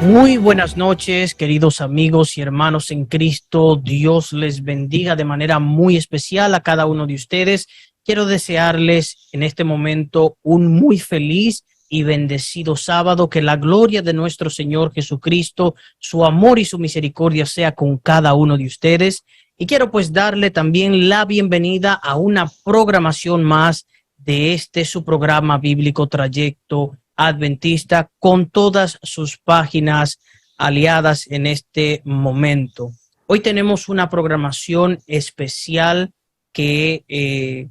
Muy buenas noches, queridos amigos y hermanos en Cristo. Dios les bendiga de manera muy especial a cada uno de ustedes. Quiero desearles en este momento un muy feliz y bendecido sábado. Que la gloria de nuestro Señor Jesucristo, su amor y su misericordia sea con cada uno de ustedes. Y quiero pues darle también la bienvenida a una programación más de su programa bíblico Trayecto Adventista, con todas sus páginas aliadas en este momento. Hoy tenemos una programación especial que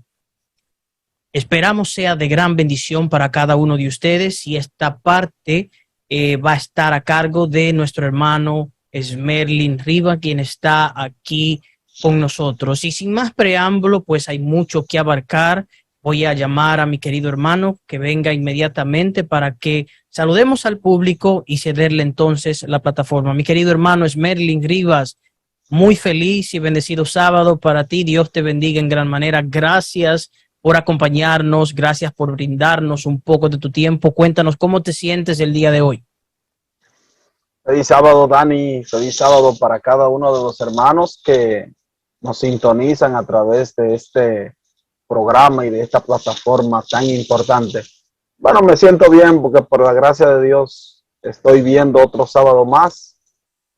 esperamos sea de gran bendición para cada uno de ustedes, y esta parte va a estar a cargo de nuestro hermano Esmerlin Riva, quien está aquí con nosotros. Y sin más preámbulo, pues hay mucho que abarcar. Voy a llamar a mi querido hermano que venga inmediatamente para que saludemos al público y cederle entonces la plataforma. Mi querido hermano Esmerlin Rivas, muy feliz y bendecido sábado para ti. Dios te bendiga en gran manera. Gracias por acompañarnos, gracias por brindarnos un poco de tu tiempo. Cuéntanos cómo te sientes el día de hoy. Feliz sábado, Dani. Feliz sábado para cada uno de los hermanos que nos sintonizan a través de este programa y de esta plataforma tan importante. Bueno, me siento bien porque por la gracia de Dios estoy viendo otro sábado más,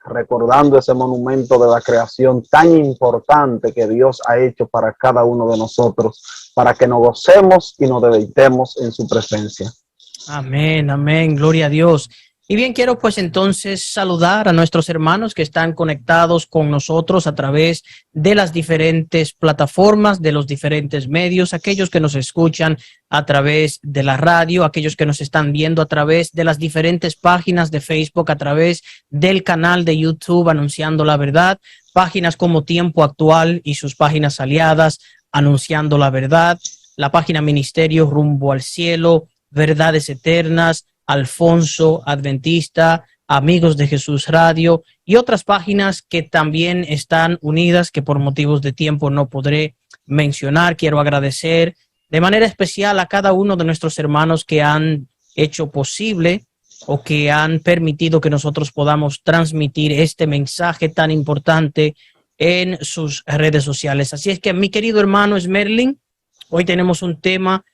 recordando ese monumento de la creación tan importante que Dios ha hecho para cada uno de nosotros, para que nos gocemos y nos deleitemos en su presencia. Amén, amén, gloria a Dios. Y bien, quiero pues entonces saludar a nuestros hermanos que están conectados con nosotros a través de las diferentes plataformas, de los diferentes medios, aquellos que nos escuchan a través de la radio, aquellos que nos están viendo a través de las diferentes páginas de Facebook, a través del canal de YouTube Anunciando la Verdad, páginas como Tiempo Actual y sus páginas aliadas Anunciando la Verdad, la página Ministerio Rumbo al Cielo, Verdades Eternas, Alfonso Adventista, Amigos de Jesús Radio y otras páginas que también están unidas, que por motivos de tiempo no podré mencionar. Quiero agradecer de manera especial a cada uno de nuestros hermanos que han hecho posible o que han permitido que nosotros podamos transmitir este mensaje tan importante en sus redes sociales. Así es que, mi querido hermano Esmerlin, hoy tenemos un tema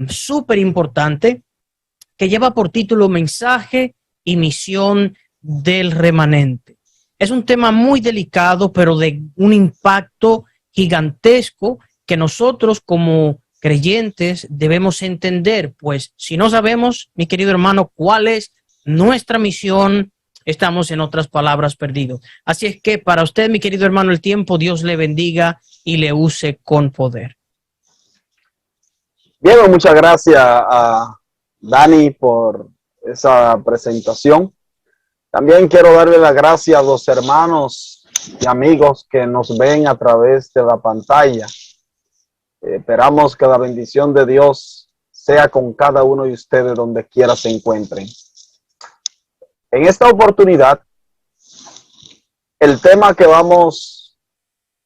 súper importante que lleva por título Mensaje y Misión del Remanente. Es un tema muy delicado, pero de un impacto gigantesco que nosotros como creyentes debemos entender, pues si no sabemos, mi querido hermano, cuál es nuestra misión, estamos en otras palabras perdidos. Así es que para usted, mi querido hermano, el tiempo, Dios le bendiga y le use con poder. Bien, muchas gracias a Dani por esa presentación. También quiero darle las gracias a los hermanos y amigos que nos ven a través de la pantalla. Esperamos que la bendición de Dios sea con cada uno de ustedes donde quiera se encuentren. En esta oportunidad, el tema que vamos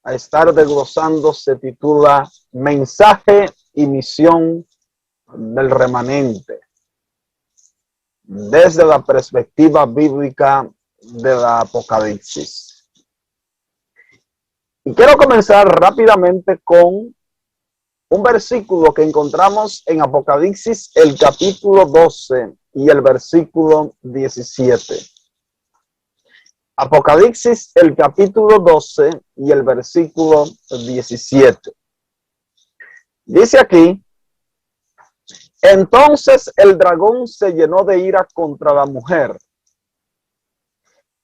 a estar desglosando se titula Mensaje y Misión del Remanente, desde la perspectiva bíblica de la Apocalipsis. Y quiero comenzar rápidamente con un versículo que encontramos en Apocalipsis, el capítulo 12 y el versículo 17. Apocalipsis, el capítulo 12 y el versículo 17. Dice aquí: entonces el dragón se llenó de ira contra la mujer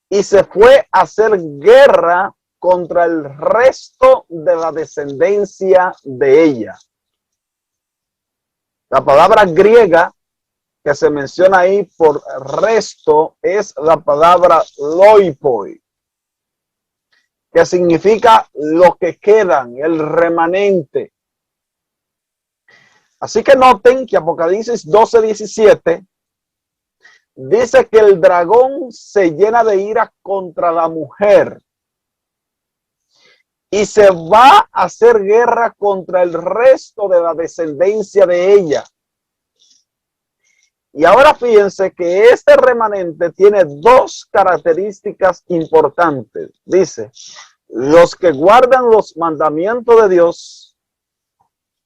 y se fue a hacer guerra contra el resto de la descendencia de ella. La palabra griega que se menciona ahí por resto es la palabra loipoi, que significa lo que quedan, el remanente. Así que noten que Apocalipsis 12:17 dice que el dragón se llena de ira contra la mujer y se va a hacer guerra contra el resto de la descendencia de ella. Y ahora fíjense que este remanente tiene dos características importantes. Dice, los que guardan los mandamientos de Dios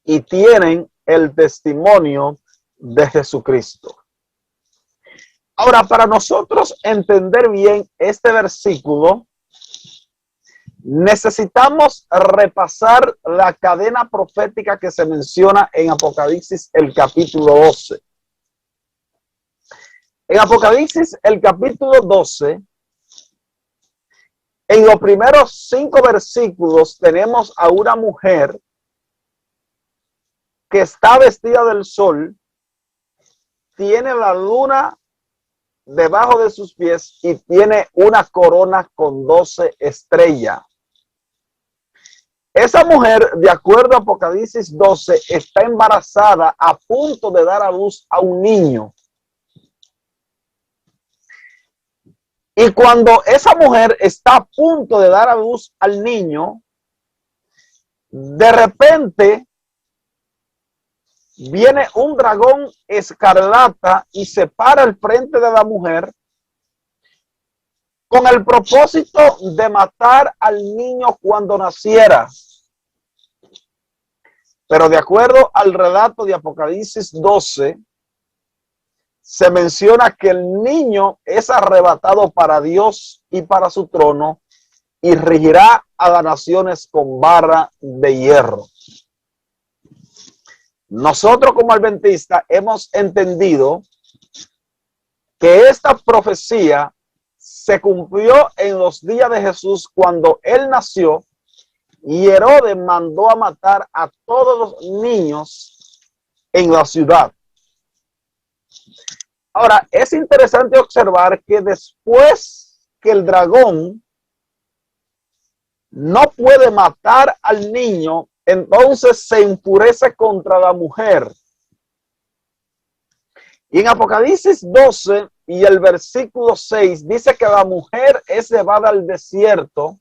y tienen el testimonio de Jesucristo. Ahora, para nosotros entender bien este versículo, necesitamos repasar la cadena profética que se menciona en Apocalipsis, el capítulo 12. En Apocalipsis, el capítulo 12, en los primeros 5 versículos tenemos a una mujer que está vestida del sol, tiene la luna debajo de sus pies y tiene una corona con 12 estrellas. Esa mujer, de acuerdo a Apocalipsis 12, está embarazada a punto de dar a luz a un niño. Y cuando esa mujer está a punto de dar a luz al niño, de repente viene un dragón escarlata y se para al frente de la mujer con el propósito de matar al niño cuando naciera. Pero de acuerdo al relato de Apocalipsis 12, se menciona que el niño es arrebatado para Dios y para su trono y regirá a las naciones con vara de hierro. Nosotros como adventistas hemos entendido que esta profecía se cumplió en los días de Jesús cuando él nació y Herodes mandó a matar a todos los niños en la ciudad. Ahora, es interesante observar que después que el dragón no puede matar al niño, entonces se enfurece contra la mujer. Y en Apocalipsis 12 y el versículo 6 dice que la mujer es llevada al desierto,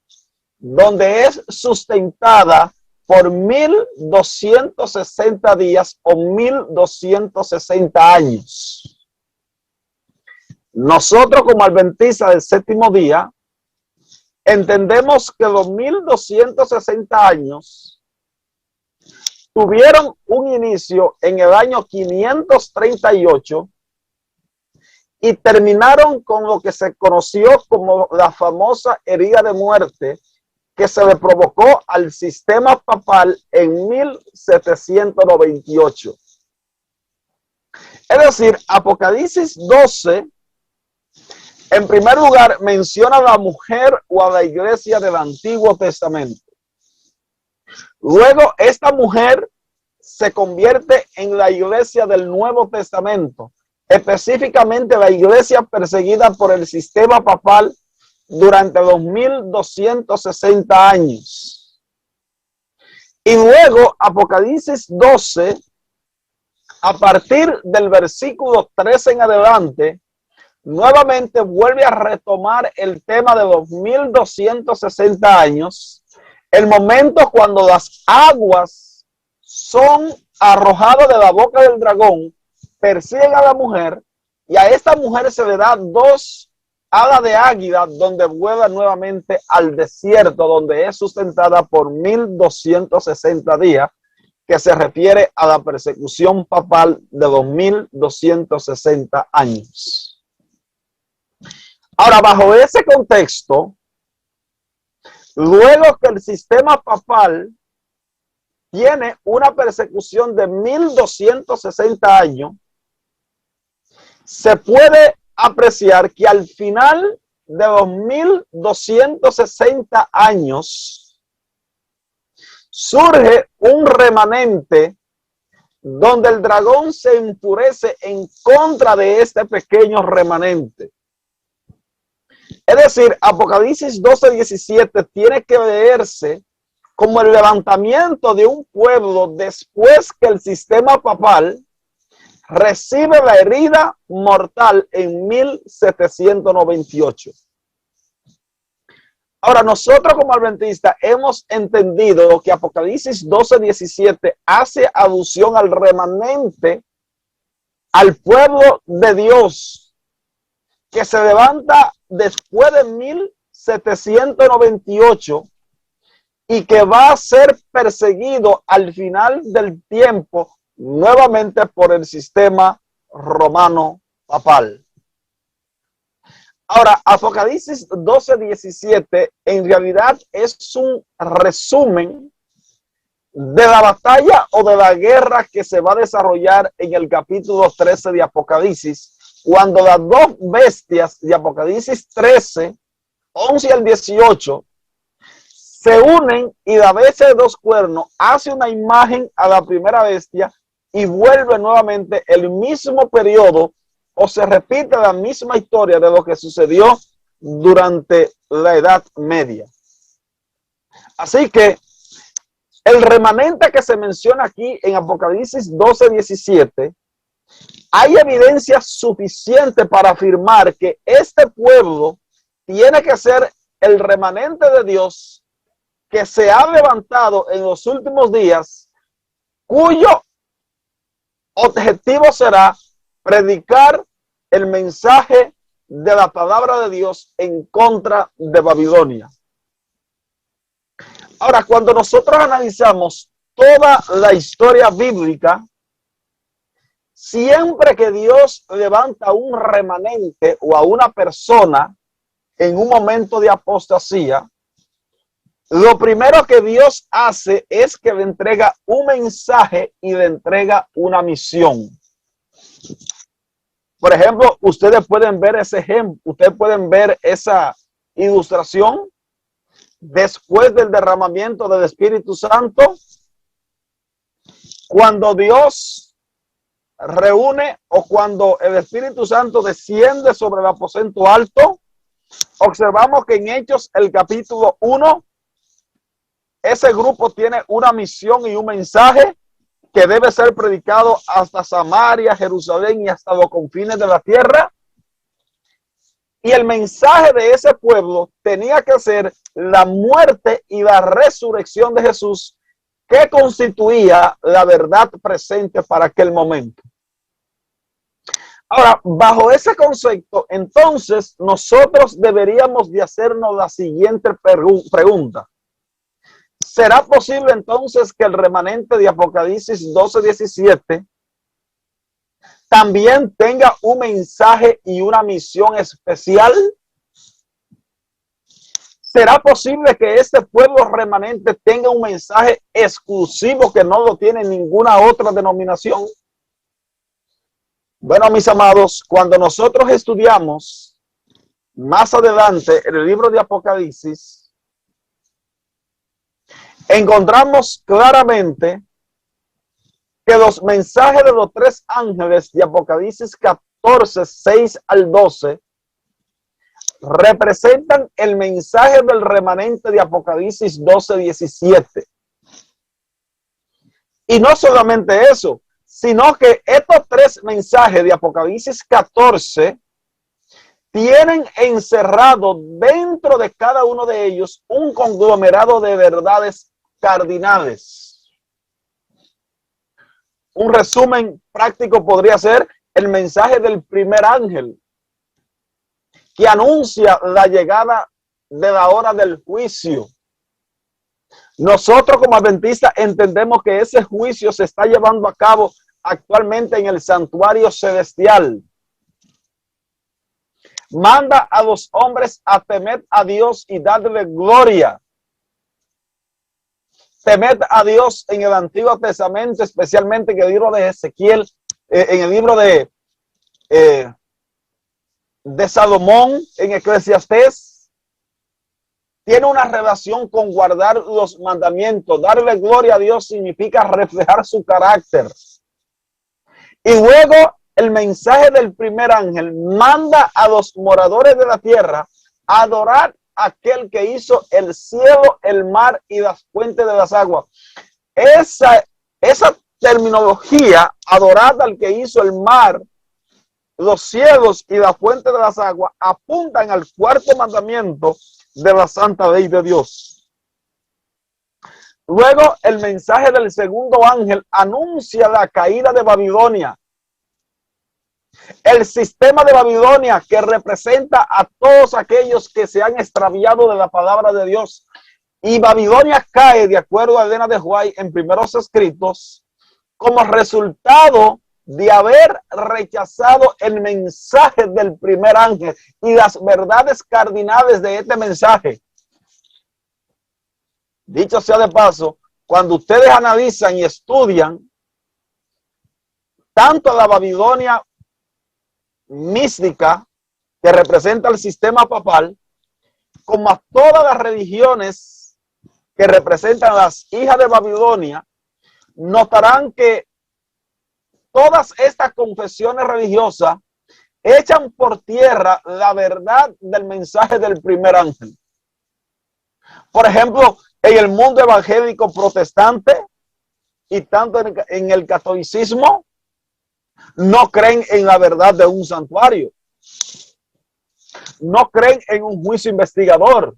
donde es sustentada por 1260 días o 1260 años. Nosotros como adventistas del séptimo día entendemos que los 1260 años tuvieron un inicio en el año 538 y terminaron con lo que se conoció como la famosa herida de muerte que se le provocó al sistema papal en 1798. Es decir, Apocalipsis 12, en primer lugar, menciona a la mujer o a la iglesia del Antiguo Testamento. Luego, esta mujer se convierte en la iglesia del Nuevo Testamento, específicamente la iglesia perseguida por el sistema papal durante los 1260 años. Y luego, Apocalipsis 12, a partir del versículo 13 en adelante, nuevamente vuelve a retomar el tema de los 1260 años, el momento cuando las aguas son arrojadas de la boca del dragón, persiguen a la mujer y a esta mujer se le da 2 alas de águila donde vuela nuevamente al desierto, donde es sustentada por 1260 días, que se refiere a la persecución papal de los 1260 años. Ahora, bajo ese contexto, luego que el sistema papal tiene una persecución de 1260 años, se puede apreciar que al final de los 1260 años surge un remanente donde el dragón se enfurece en contra de este pequeño remanente. Es decir, Apocalipsis 12:17 tiene que leerse como el levantamiento de un pueblo después que el sistema papal recibe la herida mortal en 1798. Ahora, nosotros como adventistas hemos entendido que Apocalipsis 12:17 hace alusión al remanente al pueblo de Dios que se levanta después de 1798 y que va a ser perseguido al final del tiempo nuevamente por el sistema romano papal. Ahora, Apocalipsis 12:17 en realidad es un resumen de la batalla o de la guerra que se va a desarrollar en el capítulo 13 de Apocalipsis, cuando las dos bestias de Apocalipsis 13, 11 al 18, se unen y la bestia de dos cuernos hace una imagen a la primera bestia y vuelve nuevamente el mismo periodo o se repite la misma historia de lo que sucedió durante la Edad Media. Así que el remanente que se menciona aquí en Apocalipsis 12:17, hay evidencia suficiente para afirmar que este pueblo tiene que ser el remanente de Dios que se ha levantado en los últimos días, cuyo objetivo será predicar el mensaje de la palabra de Dios en contra de Babilonia. Ahora, cuando nosotros analizamos toda la historia bíblica, siempre que Dios levanta un remanente o a una persona en un momento de apostasía, lo primero que Dios hace es que le entrega un mensaje y le entrega una misión. Por ejemplo, ustedes pueden ver ese ejemplo, ustedes pueden ver esa ilustración después del derramamiento del Espíritu Santo, cuando Dios reúne o cuando el Espíritu Santo desciende sobre el aposento alto. Observamos que en Hechos, el capítulo 1, ese grupo tiene una misión y un mensaje que debe ser predicado hasta Samaria, Jerusalén y hasta los confines de la tierra. Y el mensaje de ese pueblo tenía que ser la muerte y la resurrección de Jesús, que constituía la verdad presente para aquel momento. Ahora, bajo ese concepto, entonces nosotros deberíamos de hacernos la siguiente pregunta. ¿Será posible entonces que el remanente de Apocalipsis 12:17 también tenga un mensaje y una misión especial? ¿Será posible que este pueblo remanente tenga un mensaje exclusivo que no lo tiene ninguna otra denominación? Bueno, mis amados, cuando nosotros estudiamos más adelante en el libro de Apocalipsis, encontramos claramente que los mensajes de los tres ángeles de Apocalipsis 14, 6 al 12 representan el mensaje del remanente de Apocalipsis 12, 17. Y no solamente eso, sino que estos tres mensajes de Apocalipsis 14 tienen encerrado dentro de cada uno de ellos un conglomerado de verdades cardinales. Un resumen práctico podría ser el mensaje del primer ángel, que anuncia la llegada de la hora del juicio. Nosotros como adventistas entendemos que ese juicio se está llevando a cabo actualmente en el santuario celestial. Manda a los hombres a temer a Dios y darle gloria. Temed a Dios en el Antiguo Testamento, especialmente en el libro de Ezequiel, en el libro de Salomón, en Eclesiastés. Tiene una relación con guardar los mandamientos. Darle gloria a Dios significa reflejar su carácter. Y luego el mensaje del primer ángel manda a los moradores de la tierra a adorar a aquel que hizo el cielo, el mar y las fuentes de las aguas. Esa terminología, adorar al que hizo el mar, los cielos y la fuente de las aguas, apuntan al cuarto mandamiento de la santa ley de Dios. Luego el mensaje del segundo ángel anuncia la caída de Babilonia. El sistema de Babilonia, que representa a todos aquellos que se han extraviado de la palabra de Dios. Y Babilonia cae, de acuerdo a Elena de White, en Primeros Escritos, como resultado de haber rechazado el mensaje del primer ángel y las verdades cardinales de este mensaje. Dicho sea de paso, cuando ustedes analizan y estudian tanto la Babilonia mística, que representa el sistema papal, como a todas las religiones que representan las hijas de Babilonia, notarán que todas estas confesiones religiosas echan por tierra la verdad del mensaje del primer ángel. Por ejemplo, en el mundo evangélico protestante y tanto en el catolicismo, no creen en la verdad de un santuario. No creen en un juicio investigador.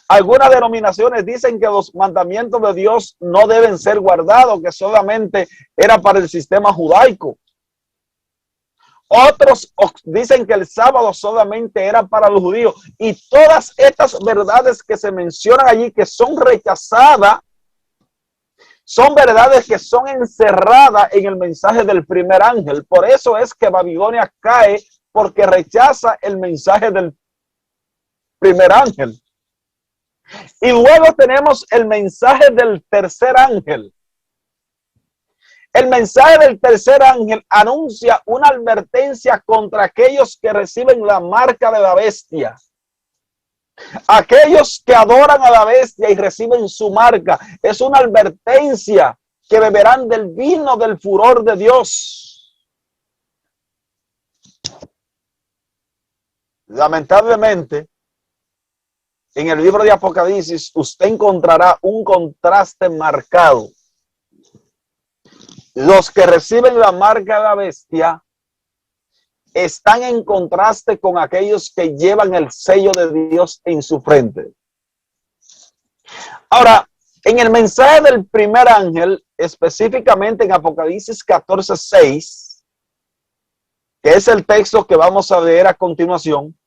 Algunas denominaciones dicen que los mandamientos de Dios no deben ser guardados, que solamente era para el sistema judaico. Otros dicen que el sábado solamente era para los judíos. Y todas estas verdades que se mencionan allí, que son rechazadas, son verdades que son encerradas en el mensaje del primer ángel. Por eso es que Babilonia cae, porque rechaza el mensaje del primer ángel. Y luego tenemos el mensaje del tercer ángel. El mensaje del tercer ángel anuncia una advertencia contra aquellos que reciben la marca de la bestia. Aquellos que adoran a la bestia y reciben su marca, es una advertencia que beberán del vino del furor de Dios. Lamentablemente, en el libro de Apocalipsis, usted encontrará un contraste marcado. Los que reciben la marca de la bestia están en contraste con aquellos que llevan el sello de Dios en su frente. Ahora, en el mensaje del primer ángel, específicamente en Apocalipsis 14:6, que es el texto que vamos a leer a continuación,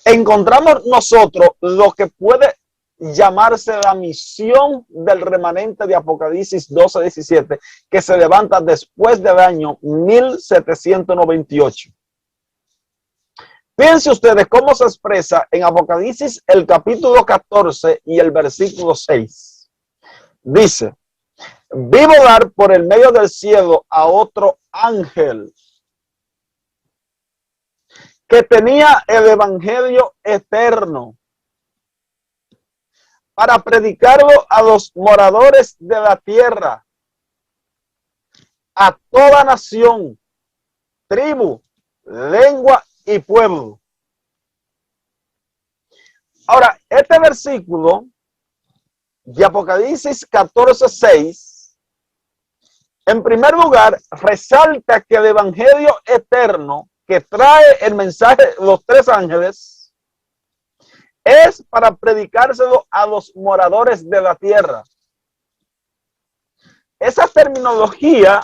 encontramos nosotros lo que puede llamarse la misión del remanente de Apocalipsis 12:17, que se levanta después del año 1798. Fíjense ustedes cómo se expresa en Apocalipsis el capítulo 14 y el versículo 6. Dice: vi volar por el medio del cielo a otro ángel que tenía el evangelio eterno para predicarlo a los moradores de la tierra, a toda nación, tribu, lengua y pueblo. Ahora, este versículo de Apocalipsis 14:6, en primer lugar, resalta que el evangelio eterno que trae el mensaje de los tres ángeles es para predicárselo a los moradores de la tierra. Esa terminología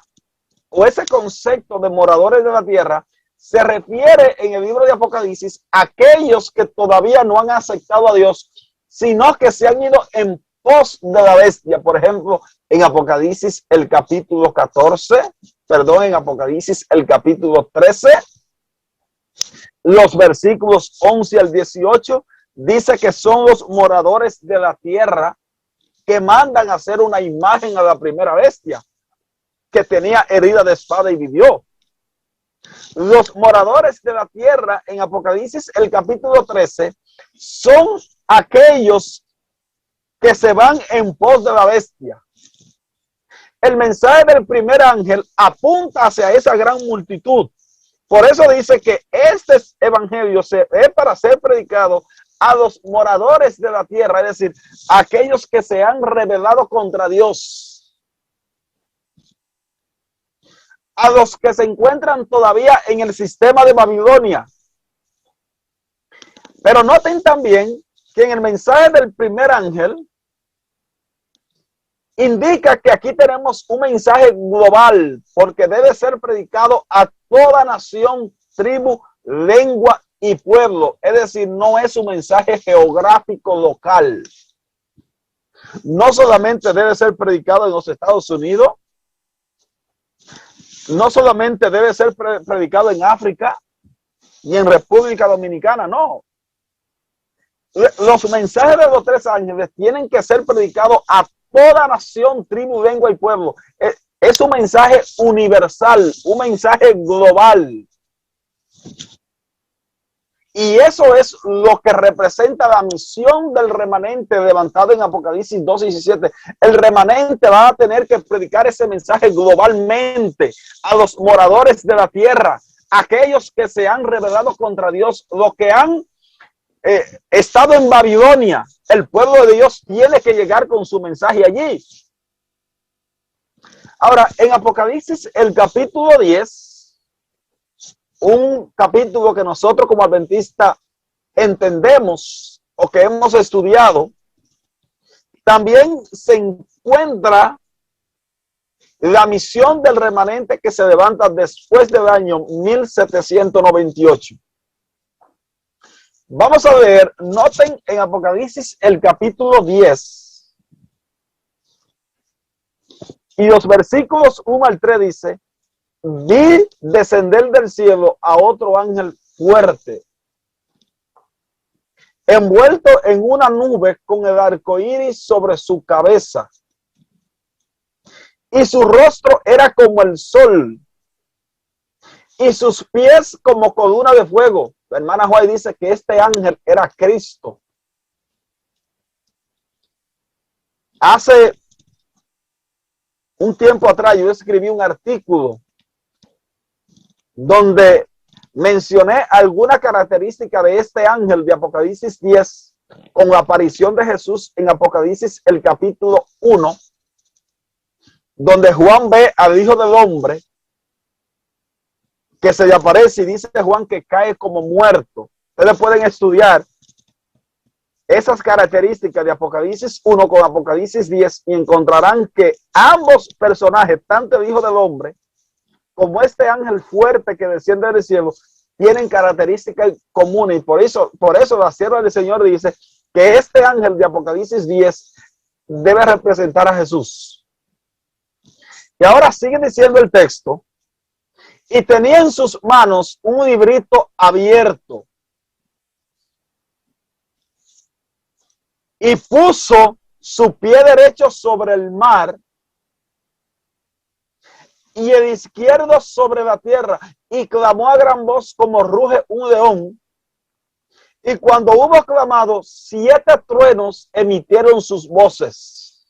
o ese concepto de moradores de la tierra se refiere en el libro de Apocalipsis a aquellos que todavía no han aceptado a Dios, sino que se han ido en pos de la bestia. Por ejemplo, en Apocalipsis el capítulo 14, en Apocalipsis el capítulo 13, los versículos 11 al 18, dice que son los moradores de la tierra que mandan a hacer una imagen a la primera bestia, que tenía herida de espada y vivió. Los moradores de la tierra en Apocalipsis el capítulo 13 son aquellos que se van en pos de la bestia. El mensaje del primer ángel apunta hacia esa gran multitud. Por eso dice que este evangelio es para ser predicado a los moradores de la tierra, es decir, aquellos que se han rebelado contra Dios, a los que se encuentran todavía en el sistema de Babilonia. Pero noten también que en el mensaje del primer ángel indica que aquí tenemos un mensaje global, porque debe ser predicado a toda nación, tribu, lengua y pueblo. Es decir, no es un mensaje geográfico local. No solamente debe ser predicado en los Estados Unidos, no solamente debe ser predicado en África y en República Dominicana, no. Los mensajes de los 3 ángeles tienen que ser predicados a toda nación, tribu, lengua y pueblo. Es un mensaje universal, un mensaje global. Y eso es lo que representa la misión del remanente levantado en Apocalipsis 2:17. El remanente va a tener que predicar ese mensaje globalmente a los moradores de la tierra, aquellos que se han rebelado contra Dios, los que han estado en Babilonia. El pueblo de Dios tiene que llegar con su mensaje allí. Ahora, en Apocalipsis, el capítulo 10, un capítulo que nosotros como adventistas entendemos o que hemos estudiado, también se encuentra la misión del remanente que se levanta después del año 1798. Vamos a ver, noten en Apocalipsis el capítulo 10 y los versículos 1 al 3 dice: vi descender del cielo a otro ángel fuerte, envuelto en una nube con el arco iris sobre su cabeza, y su rostro era como el sol, y sus pies como columna de fuego. La hermana Juárez dice que este ángel era Cristo. Hace un tiempo atrás yo escribí un artículo donde mencioné alguna característica de este ángel de Apocalipsis 10 con la aparición de Jesús en Apocalipsis el capítulo 1, donde Juan ve al Hijo del Hombre que se le aparece y dice Juan que cae como muerto. Ustedes pueden estudiar esas características de Apocalipsis 1 con Apocalipsis 10 y encontrarán que ambos personajes, tanto el Hijo del Hombre como este ángel fuerte que desciende del cielo, tienen características comunes. Y por eso la sierva del Señor dice que este ángel de Apocalipsis 10 debe representar a Jesús. Y ahora sigue diciendo el texto: y tenía en sus manos un librito abierto, y puso su pie derecho sobre el mar y el izquierdo sobre la tierra, y clamó a gran voz como ruge un león. Y cuando hubo clamado, 7 truenos emitieron sus voces.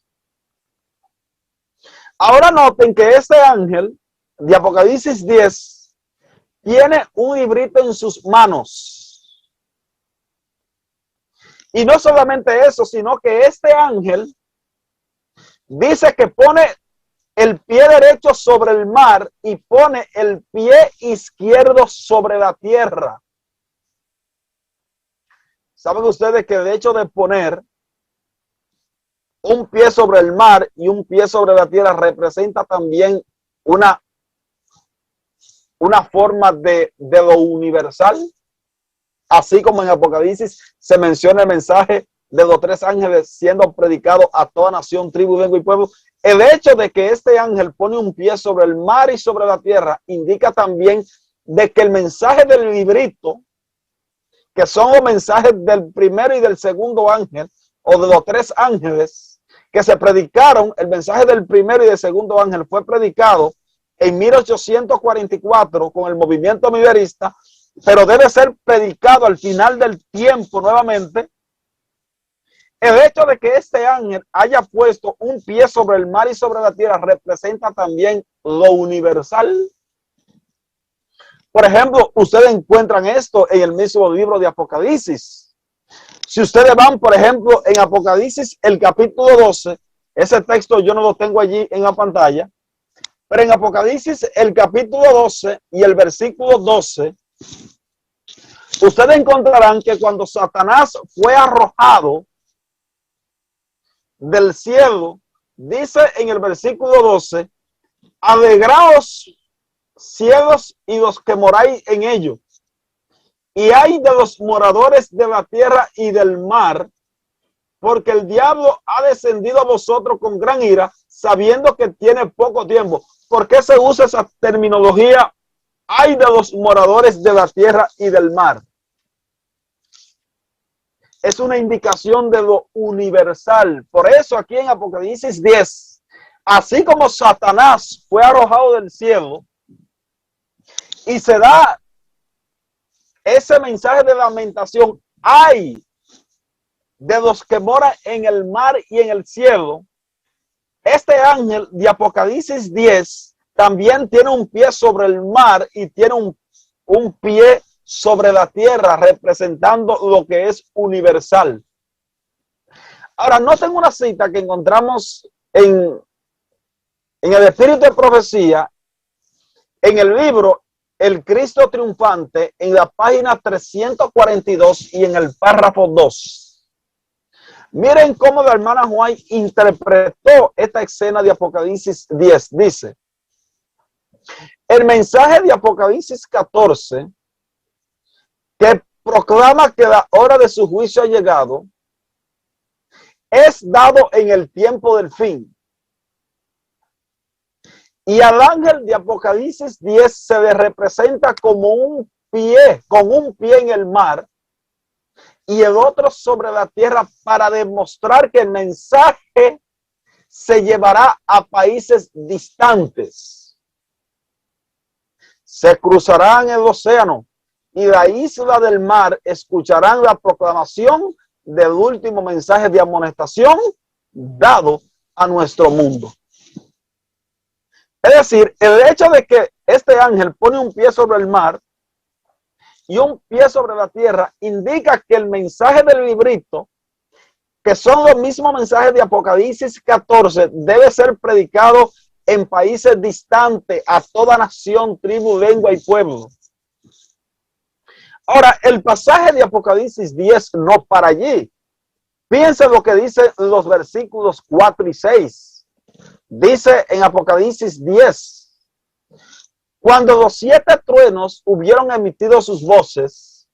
Ahora noten que este ángel de Apocalipsis 10 tiene un librito en sus manos. Y no solamente eso, sino que este ángel dice que pone el pie derecho sobre el mar y pone el pie izquierdo sobre la tierra. ¿Saben ustedes que el hecho de poner un pie sobre el mar y un pie sobre la tierra representa también una forma de lo universal? Así como en Apocalipsis se menciona el mensaje de los 3 ángeles siendo predicado a toda nación, tribu, lengua y pueblo. El hecho de que este ángel pone un pie sobre el mar y sobre la tierra indica también de que el mensaje del librito, que son los mensajes del primero y del segundo ángel, o de los 3 ángeles que se predicaron, el mensaje del primero y del segundo ángel fue predicado en 1844 con el movimiento milerista, pero debe ser predicado al final del tiempo nuevamente. El hecho de que este ángel haya puesto un pie sobre el mar y sobre la tierra representa también lo universal. Por ejemplo, ustedes encuentran esto en el mismo libro de Apocalipsis. Si ustedes van, por ejemplo, en Apocalipsis, el capítulo 12, ese texto yo no lo tengo allí en la pantalla, pero en Apocalipsis, el capítulo 12 y el versículo 12, ustedes encontrarán que cuando Satanás fue arrojado del cielo dice en el versículo 12, alegraos cielos y los que moráis en ellos, y hay de los moradores de la tierra y del mar, porque el diablo ha descendido a vosotros con gran ira, sabiendo que tiene poco tiempo. ¿Por qué se usa esa terminología? Hay de los moradores de la tierra y del mar. Es una indicación de lo universal. Por eso aquí en Apocalipsis 10, así como Satanás fue arrojado del cielo y se da ese mensaje de lamentación, hay de los que moran en el mar y en el cielo. Este ángel de Apocalipsis 10 también tiene un pie sobre el mar y tiene un pie sobre la tierra, representando lo que es universal. Ahora, noten una cita que encontramos en el Espíritu de Profecía, en el libro El Cristo Triunfante, en la página 342 y en el párrafo 2. Miren cómo la hermana White interpretó esta escena de Apocalipsis 10. Dice, el mensaje de Apocalipsis 14, que proclama que la hora de su juicio ha llegado, es dado en el tiempo del fin. Y al ángel de Apocalipsis 10 se le representa como un pie, con un pie en el mar y el otro sobre la tierra, para demostrar que el mensaje se llevará a países distantes. Se cruzarán el océano y la isla del mar escucharán la proclamación del último mensaje de amonestación dado a nuestro mundo. Es decir, el hecho de que este ángel pone un pie sobre el mar y un pie sobre la tierra indica que el mensaje del librito, que son los mismos mensajes de Apocalipsis 14, debe ser predicado en países distantes, a toda nación, tribu, lengua y pueblo. Ahora, el pasaje de Apocalipsis 10 no para allí. Fíjense lo que dicen los versículos 4 y 6. Dice en Apocalipsis 10, cuando los 7 truenos hubieron emitido sus voces,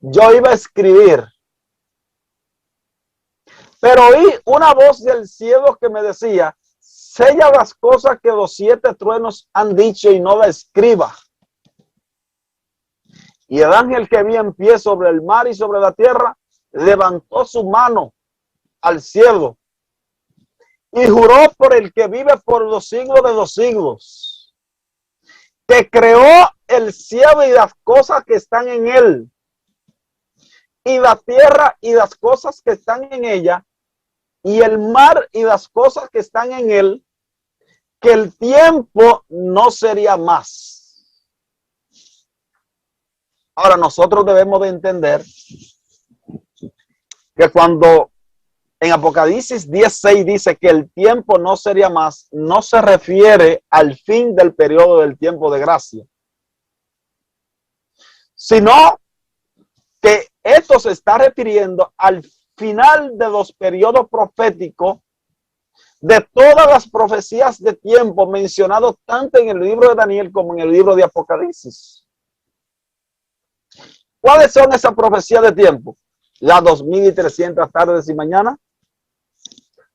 yo iba a escribir, pero oí una voz del cielo que me decía, sella las cosas que los 7 truenos han dicho y no la escriba. Y el ángel que vi en pie sobre el mar y sobre la tierra levantó su mano al cielo y juró por el que vive por los siglos de los siglos, que creó el cielo y las cosas que están en él, y la tierra y las cosas que están en ella, y el mar y las cosas que están en él, que el tiempo no sería más. Ahora nosotros debemos de entender que cuando en Apocalipsis 10:6 dice que el tiempo no sería más, no se refiere al fin del periodo del tiempo de gracia, sino que esto se está refiriendo al final de los periodos proféticos de todas las profecías de tiempo mencionados tanto en el libro de Daniel como en el libro de Apocalipsis. ¿Cuáles son esas profecías de tiempo? Las 2300 tardes y mañanas,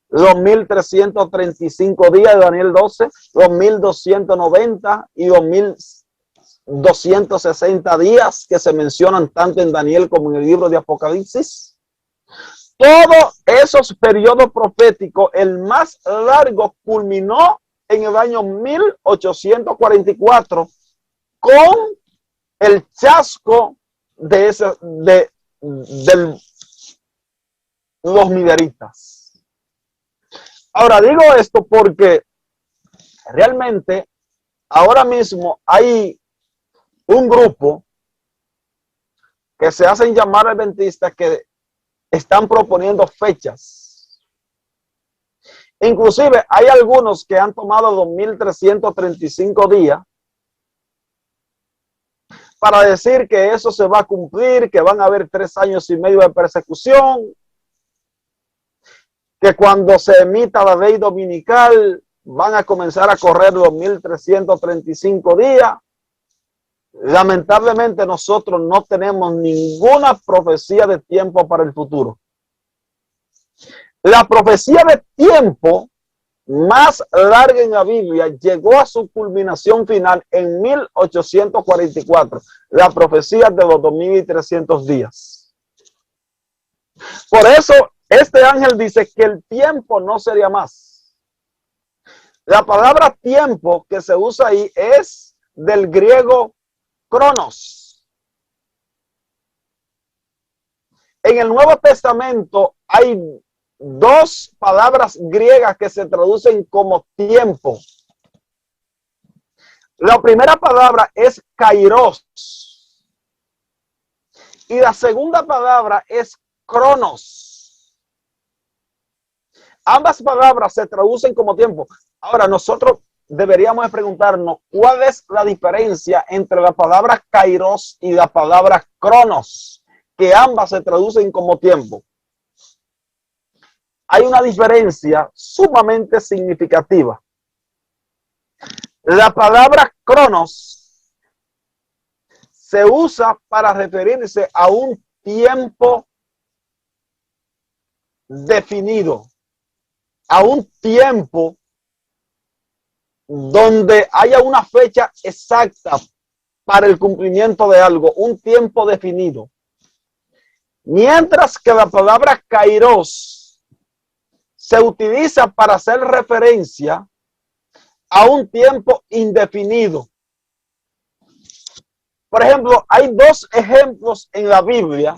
los 1335 días de Daniel 12, los 1290 y los 1260 días que se mencionan tanto en Daniel como en el libro de Apocalipsis. Todos esos periodos proféticos, el más largo culminó en el año 1844 con el chasco de los mideritas. Ahora digo esto porque realmente ahora mismo hay un grupo que se hacen llamar adventistas que están proponiendo fechas. Inclusive hay algunos que han tomado 2335 días para decir que eso se va a cumplir, que van a haber 3 años y medio de persecución, que cuando se emita la ley dominical van a comenzar a correr los 1335 días. Lamentablemente nosotros no tenemos ninguna profecía de tiempo para el futuro. La profecía de tiempo más larga en la Biblia llegó a su culminación final en 1844, la profecía de los 2300 días. Por eso este ángel dice que el tiempo no sería más. La palabra tiempo que se usa ahí es del griego cronos. En el Nuevo Testamento hay dos palabras griegas que se traducen como tiempo. La primera palabra es kairos y la segunda palabra es cronos. Ambas palabras se traducen como tiempo. Ahora nosotros deberíamos preguntarnos cuál es la diferencia entre la palabra kairos y la palabra cronos, que ambas se traducen como tiempo. Hay una diferencia sumamente significativa. La palabra cronos se usa para referirse a un tiempo definido, a un tiempo donde haya una fecha exacta para el cumplimiento de algo, un tiempo definido. Mientras que la palabra kairos se utiliza para hacer referencia a un tiempo indefinido. Por ejemplo, hay dos ejemplos en la Biblia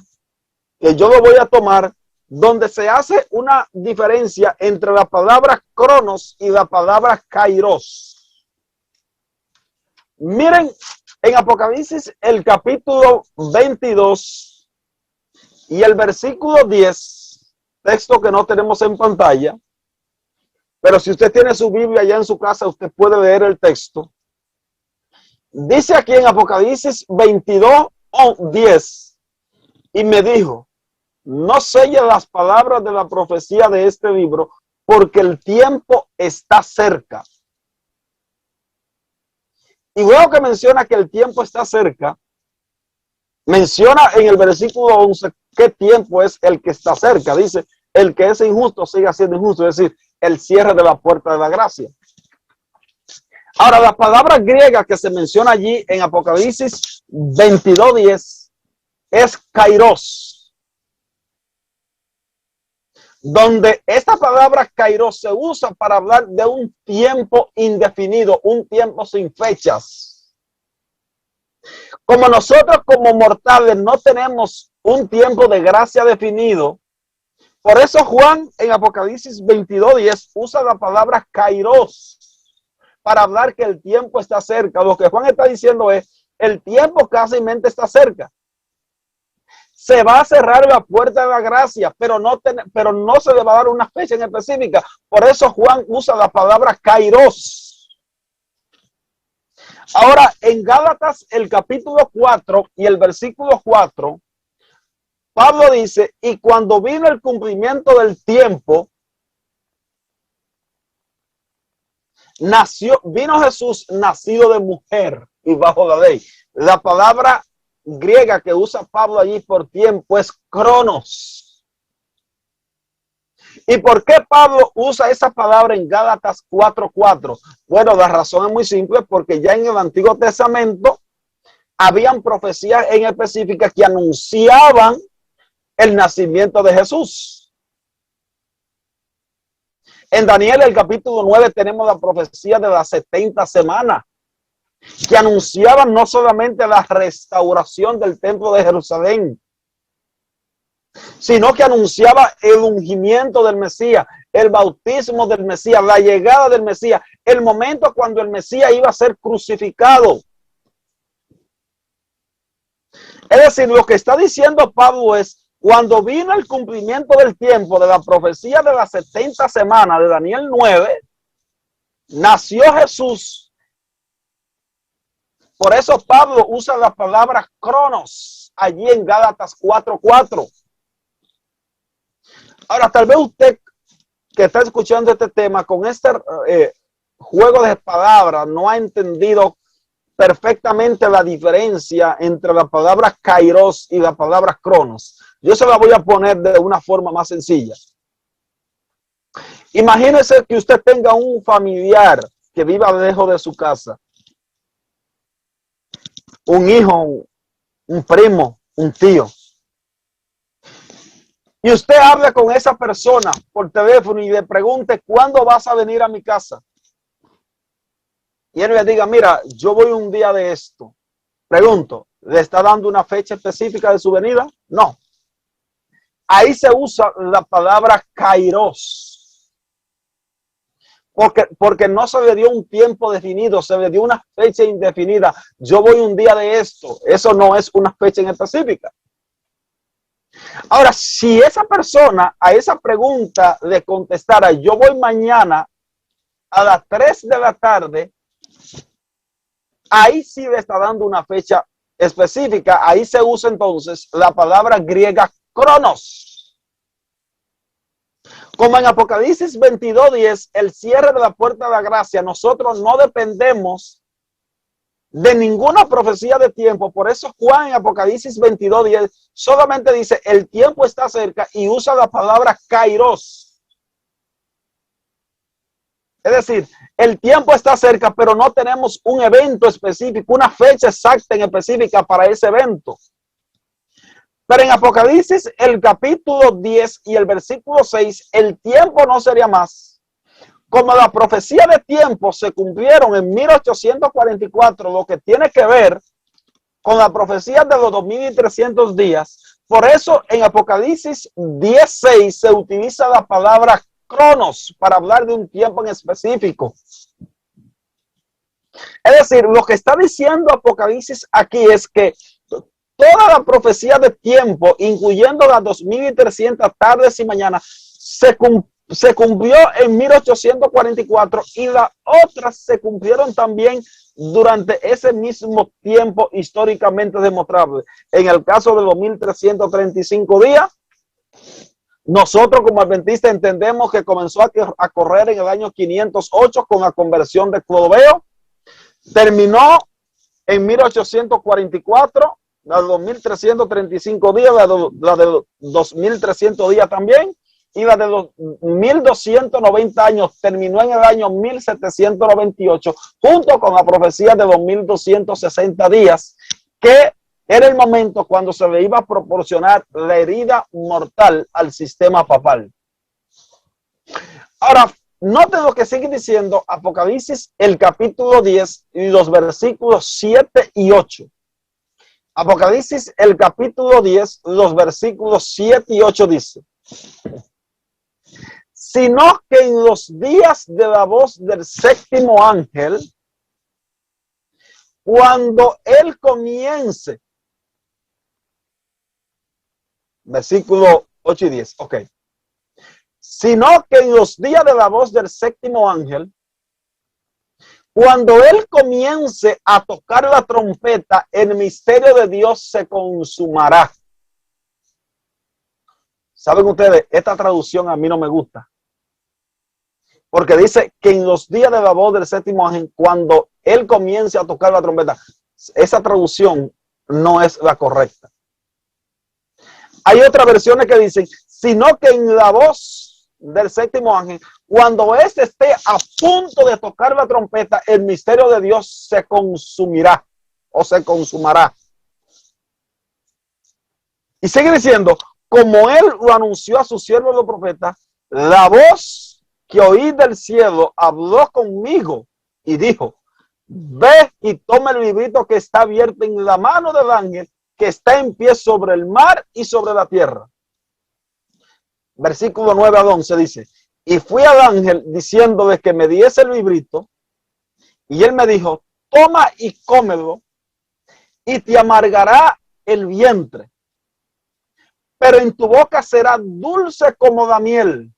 que yo lo voy a tomar donde se hace una diferencia entre la palabra cronos y la palabra kairos. Miren en Apocalipsis el capítulo 22 y el versículo 10. Texto que no tenemos en pantalla, pero si usted tiene su Biblia allá en su casa, usted puede leer el texto. Dice aquí en Apocalipsis 22:10, y me dijo, no selle las palabras de la profecía de este libro, porque el tiempo está cerca. Y luego que menciona que el tiempo está cerca, menciona en el versículo 11 qué tiempo es el que está cerca. Dice, el que es injusto siga siendo injusto, es decir, el cierre de la puerta de la gracia. Ahora, la palabra griega que se menciona allí en Apocalipsis 22:10 es kairos, donde esta palabra kairos se usa para hablar de un tiempo indefinido, un tiempo sin fechas. Como nosotros como mortales no tenemos un tiempo de gracia definido, por eso Juan en Apocalipsis 22:10 usa la palabra kairos para hablar que el tiempo está cerca. Lo que Juan está diciendo es, el tiempo casi está cerca. Se va a cerrar la puerta de la gracia, pero no se le va a dar una fecha en específica. Por eso Juan usa la palabra kairos. Ahora, en Gálatas, el capítulo 4 y el versículo 4, Pablo dice, y cuando vino el cumplimiento del tiempo, vino Jesús nacido de mujer y bajo la ley. La palabra griega que usa Pablo allí por tiempo es cronos. ¿Y por qué Pablo usa esa palabra en Gálatas 4:4? Bueno, la razón es muy simple, porque ya en el Antiguo Testamento habían profecías en específicas que anunciaban el nacimiento de Jesús. En Daniel, el capítulo 9, tenemos la profecía de las 70 semanas, que anunciaban no solamente la restauración del templo de Jerusalén, sino que anunciaba el ungimiento del Mesías, el bautismo del Mesías, la llegada del Mesías, el momento cuando el Mesías iba a ser crucificado. Es decir, lo que está diciendo Pablo es, cuando vino el cumplimiento del tiempo de la profecía de las 70 semanas de Daniel 9, nació Jesús. Por eso Pablo usa la palabra cronos allí en Gálatas 4:4. Ahora, tal vez usted que está escuchando este tema con este juego de palabras no ha entendido perfectamente la diferencia entre la palabra kairos y la palabra cronos. Yo se la voy a poner de una forma más sencilla. Imagínese que usted tenga un familiar que viva lejos de su casa, un hijo, un primo, un tío, y usted habla con esa persona por teléfono y le pregunte ¿cuándo vas a venir a mi casa? Y él le diga, mira, yo voy un día de esto. Pregunto, ¿le está dando una fecha específica de su venida? No. Ahí se usa la palabra kairos. Porque no se le dio un tiempo definido, se le dio una fecha indefinida. Yo voy un día de esto. Eso no es una fecha en específica. Ahora, si esa persona a esa pregunta le contestara, yo voy mañana a las 3 de la tarde, ahí sí le está dando una fecha específica. Ahí se usa entonces la palabra griega cronos. Como en Apocalipsis 22:10, el cierre de la puerta de la gracia, nosotros no dependemos de ninguna profecía de tiempo. Por eso Juan en Apocalipsis 22:10 solamente dice el tiempo está cerca y usa la palabra kairos. Es decir, el tiempo está cerca, pero no tenemos un evento específico, una fecha exacta en específica para ese evento. Pero en Apocalipsis, el capítulo 10 y el versículo 6, el tiempo no sería más. Como la profecía de tiempo se cumplieron en 1844, lo que tiene que ver con la profecía de los 2300 días. Por eso en Apocalipsis 10:6 se utiliza la palabra cronos para hablar de un tiempo en específico. Es decir, lo que está diciendo Apocalipsis aquí es que toda la profecía de tiempo, incluyendo las 2300 tardes y mañanas, se cumplió en 1844 y las otras se cumplieron también durante ese mismo tiempo históricamente demostrable. En el caso de los 1335 días, nosotros como adventistas entendemos que comenzó a correr en el año 508 con la conversión de Clodoveo, terminó en 1844, la de 2335 días, la de los 2300 días también, y la de los 1290 años terminó en el año 1798, junto con la profecía de los 1260 días, que era el momento cuando se le iba a proporcionar la herida mortal al sistema papal. Ahora, noten lo que sigue diciendo Apocalipsis, el capítulo 10 y los versículos 7 y 8. Apocalipsis, el capítulo 10, los versículos 7 y 8 dice: sino que en los días de la voz del séptimo ángel, cuando él comience, versículo 8 y 10, ok. Sino que en los días de la voz del séptimo ángel, cuando él comience a tocar la trompeta, el misterio de Dios se consumará. ¿Saben ustedes? Esta traducción a mí no me gusta. Porque dice que en los días de la voz del séptimo ángel, cuando él comience a tocar la trompeta, esa traducción no es la correcta. Hay otras versiones que dicen, sino que en la voz del séptimo ángel, cuando éste esté a punto de tocar la trompeta, el misterio de Dios se consumirá o se consumará. Y sigue diciendo, como él lo anunció a sus siervos los profetas, la voz que oí del cielo habló conmigo y dijo, ve y toma el librito que está abierto en la mano del ángel que está en pie sobre el mar y sobre la tierra. Versículo 9 al 11 dice, y fui al ángel diciéndole que me diese el librito, y él me dijo, toma y cómelo, y te amargará el vientre, pero en tu boca será dulce como la miel.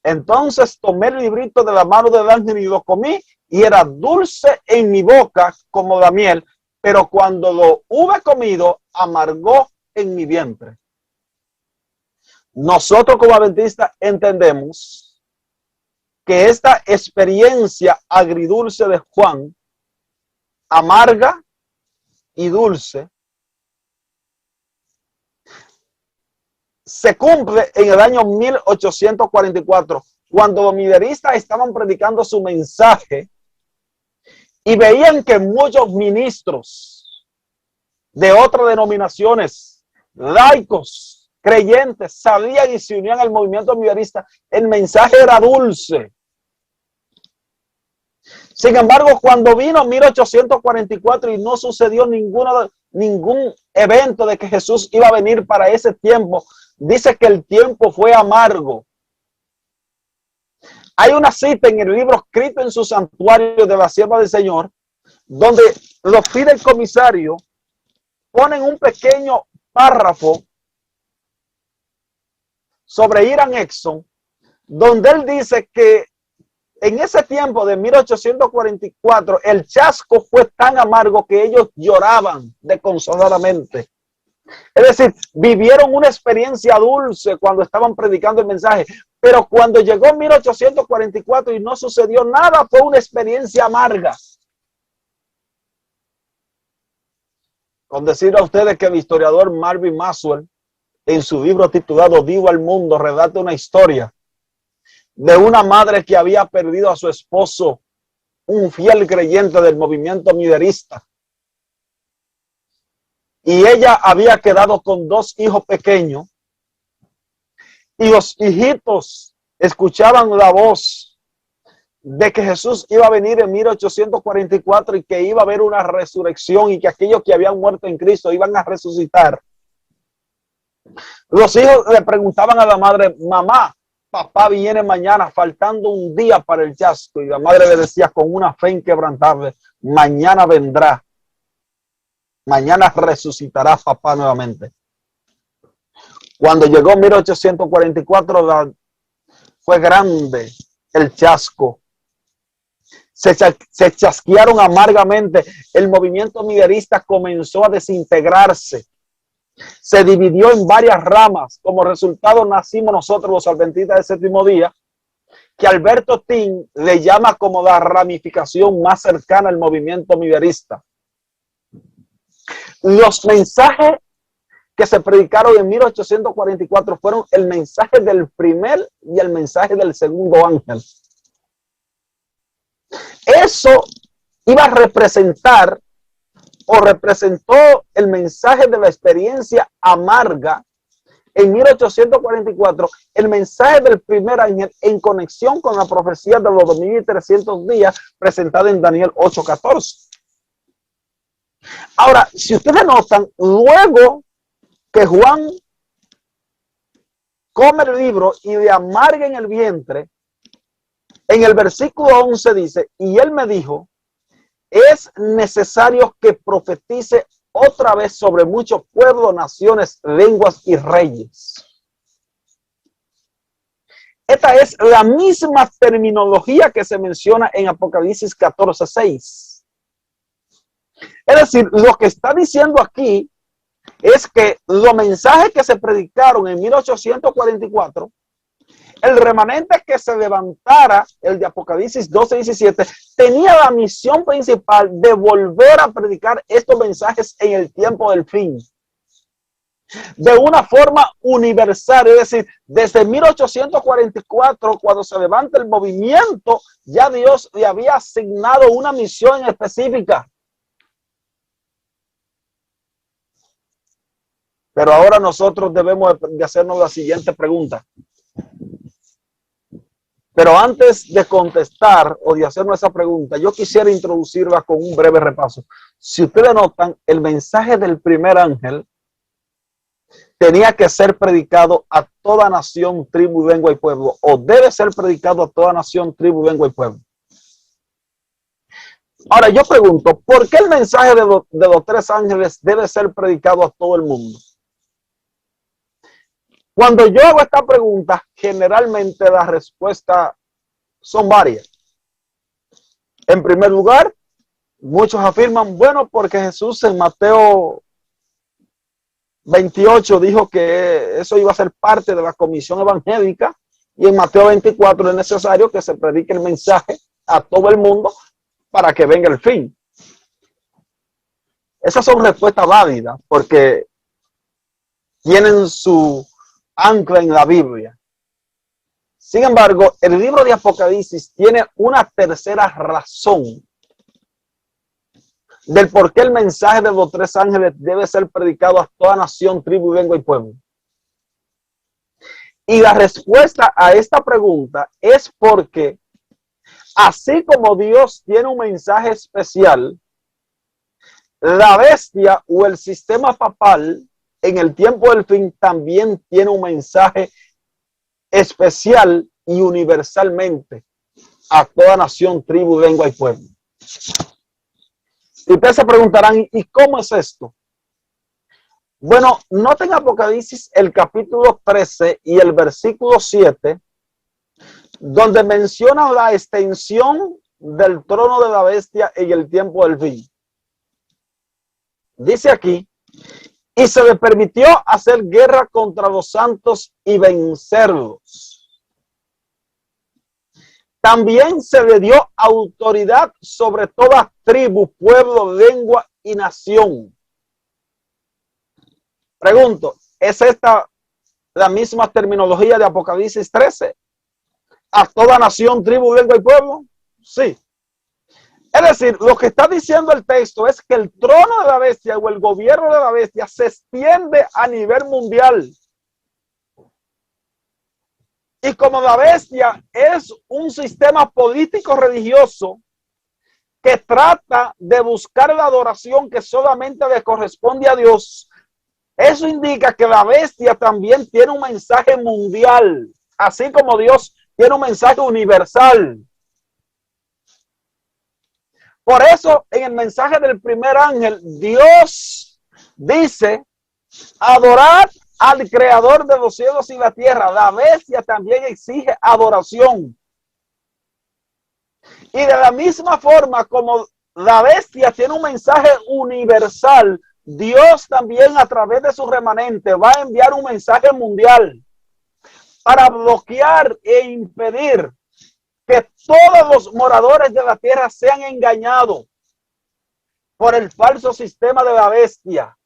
Entonces tomé el librito de la mano del ángel y lo comí, y era dulce en mi boca como la miel, pero cuando lo hube comido, amargó en mi vientre. nosotros como adventistas entendemos que esta experiencia agridulce de Juan, amarga y dulce, se cumple en el año 1844, cuando los mineristas estaban predicando su mensaje y veían que muchos ministros de otras denominaciones, laicos, creyentes, salían y se unían al movimiento minerista. El mensaje era dulce. Sin embargo, cuando vino 1844 y no sucedió ningún evento de que Jesús iba a venir para ese tiempo, dice que el tiempo fue amargo. Hay una cita en el libro escrito en su santuario de la sierva del Señor, donde los fideicomisarios ponen un pequeño párrafo sobre Hiram Edson, donde él dice que en ese tiempo de 1844, el chasco fue tan amargo que ellos lloraban desconsoladamente. Es decir, vivieron una experiencia dulce cuando estaban predicando el mensaje, pero cuando llegó 1844 y no sucedió nada, fue una experiencia amarga. Con decir a ustedes que el historiador Marvin Maxwell, en su libro titulado Vivo al Mundo, redacta una historia de una madre que había perdido a su esposo, un fiel creyente del movimiento minerista. Y ella había quedado con 2 hijos pequeños. Y los hijitos escuchaban la voz de que Jesús iba a venir en 1844 y que iba a haber una resurrección y que aquellos que habían muerto en Cristo iban a resucitar. Los hijos le preguntaban a la madre: mamá, papá viene mañana, faltando un día para el chasco. Y la madre le decía con una fe inquebrantable: mañana vendrá. Mañana resucitará papá nuevamente. Cuando llegó 1844, fue grande el chasco. Se chasquearon amargamente. El movimiento minerista comenzó a desintegrarse. Se dividió en varias ramas. Como resultado nacimos nosotros los adventistas del séptimo día, que Alberto Tin le llama como la ramificación más cercana al movimiento minerista. Los mensajes que se predicaron en 1844 fueron el mensaje del primer y el mensaje del segundo ángel. Eso iba a representar o representó el mensaje de la experiencia amarga en 1844, el mensaje del primer ángel en conexión con la profecía de los 2300 días presentada en Daniel 8:14. Ahora, si ustedes notan, luego que Juan come el libro y le amarga en el vientre, en el versículo 11 dice: y él me dijo, es necesario que profetice otra vez sobre muchos pueblos, naciones, lenguas y reyes. Esta es la misma terminología que se menciona en Apocalipsis 14:6. Es decir, lo que está diciendo aquí es que los mensajes que se predicaron en 1844, el remanente que se levantara, el de Apocalipsis 12:17, tenía la misión principal de volver a predicar estos mensajes en el tiempo del fin. De una forma universal, es decir, desde 1844, cuando se levanta el movimiento, ya Dios le había asignado una misión específica. Pero ahora nosotros debemos de hacernos la siguiente pregunta. Pero antes de contestar o de hacernos esa pregunta, yo quisiera introducirla con un breve repaso. Si ustedes notan, el mensaje del primer ángel tenía que ser predicado a toda nación, tribu, lengua y pueblo, o debe ser predicado a toda nación, tribu, lengua y pueblo. Ahora yo pregunto, ¿por qué el mensaje de los 3 ángeles debe ser predicado a todo el mundo? Cuando yo hago esta pregunta, generalmente las respuestas son varias. En primer lugar, muchos afirman, bueno, porque Jesús en Mateo 28 dijo que eso iba a ser parte de la comisión evangélica, y en Mateo 24 es necesario que se predique el mensaje a todo el mundo para que venga el fin. Esas son respuestas válidas porque tienen su ancla en la Biblia. Sin embargo, el libro de Apocalipsis tiene una tercera razón del por qué el mensaje de los tres ángeles debe ser predicado a toda nación, tribu, lengua y pueblo. Y la respuesta a esta pregunta es porque, así como Dios tiene un mensaje especial, la bestia o el sistema papal en el tiempo del fin también tiene un mensaje especial y universalmente a toda nación, tribu, lengua y pueblo. Y ustedes se preguntarán, ¿y cómo es esto? Bueno, noten Apocalipsis el capítulo 13 y el versículo 7, donde menciona la extensión del trono de la bestia en el tiempo del fin. Dice aquí, y se le permitió hacer guerra contra los santos y vencerlos. También se le dio autoridad sobre toda tribu, pueblo, lengua y nación. Pregunto, ¿es esta la misma terminología de Apocalipsis 13? ¿A toda nación, tribu, lengua y pueblo? Sí. Es decir, lo que está diciendo el texto es que el trono de la bestia o el gobierno de la bestia se extiende a nivel mundial. Y como la bestia es un sistema político religioso que trata de buscar la adoración que solamente le corresponde a Dios, eso indica que la bestia también tiene un mensaje mundial, así como Dios tiene un mensaje universal. Por eso, en el mensaje del primer ángel, Dios dice, adorad al creador de los cielos y la tierra. La bestia también exige adoración. Y de la misma forma como la bestia tiene un mensaje universal, Dios también a través de su remanente va a enviar un mensaje mundial para bloquear e impedir que todos los moradores de la tierra sean engañados por el falso sistema de la bestia.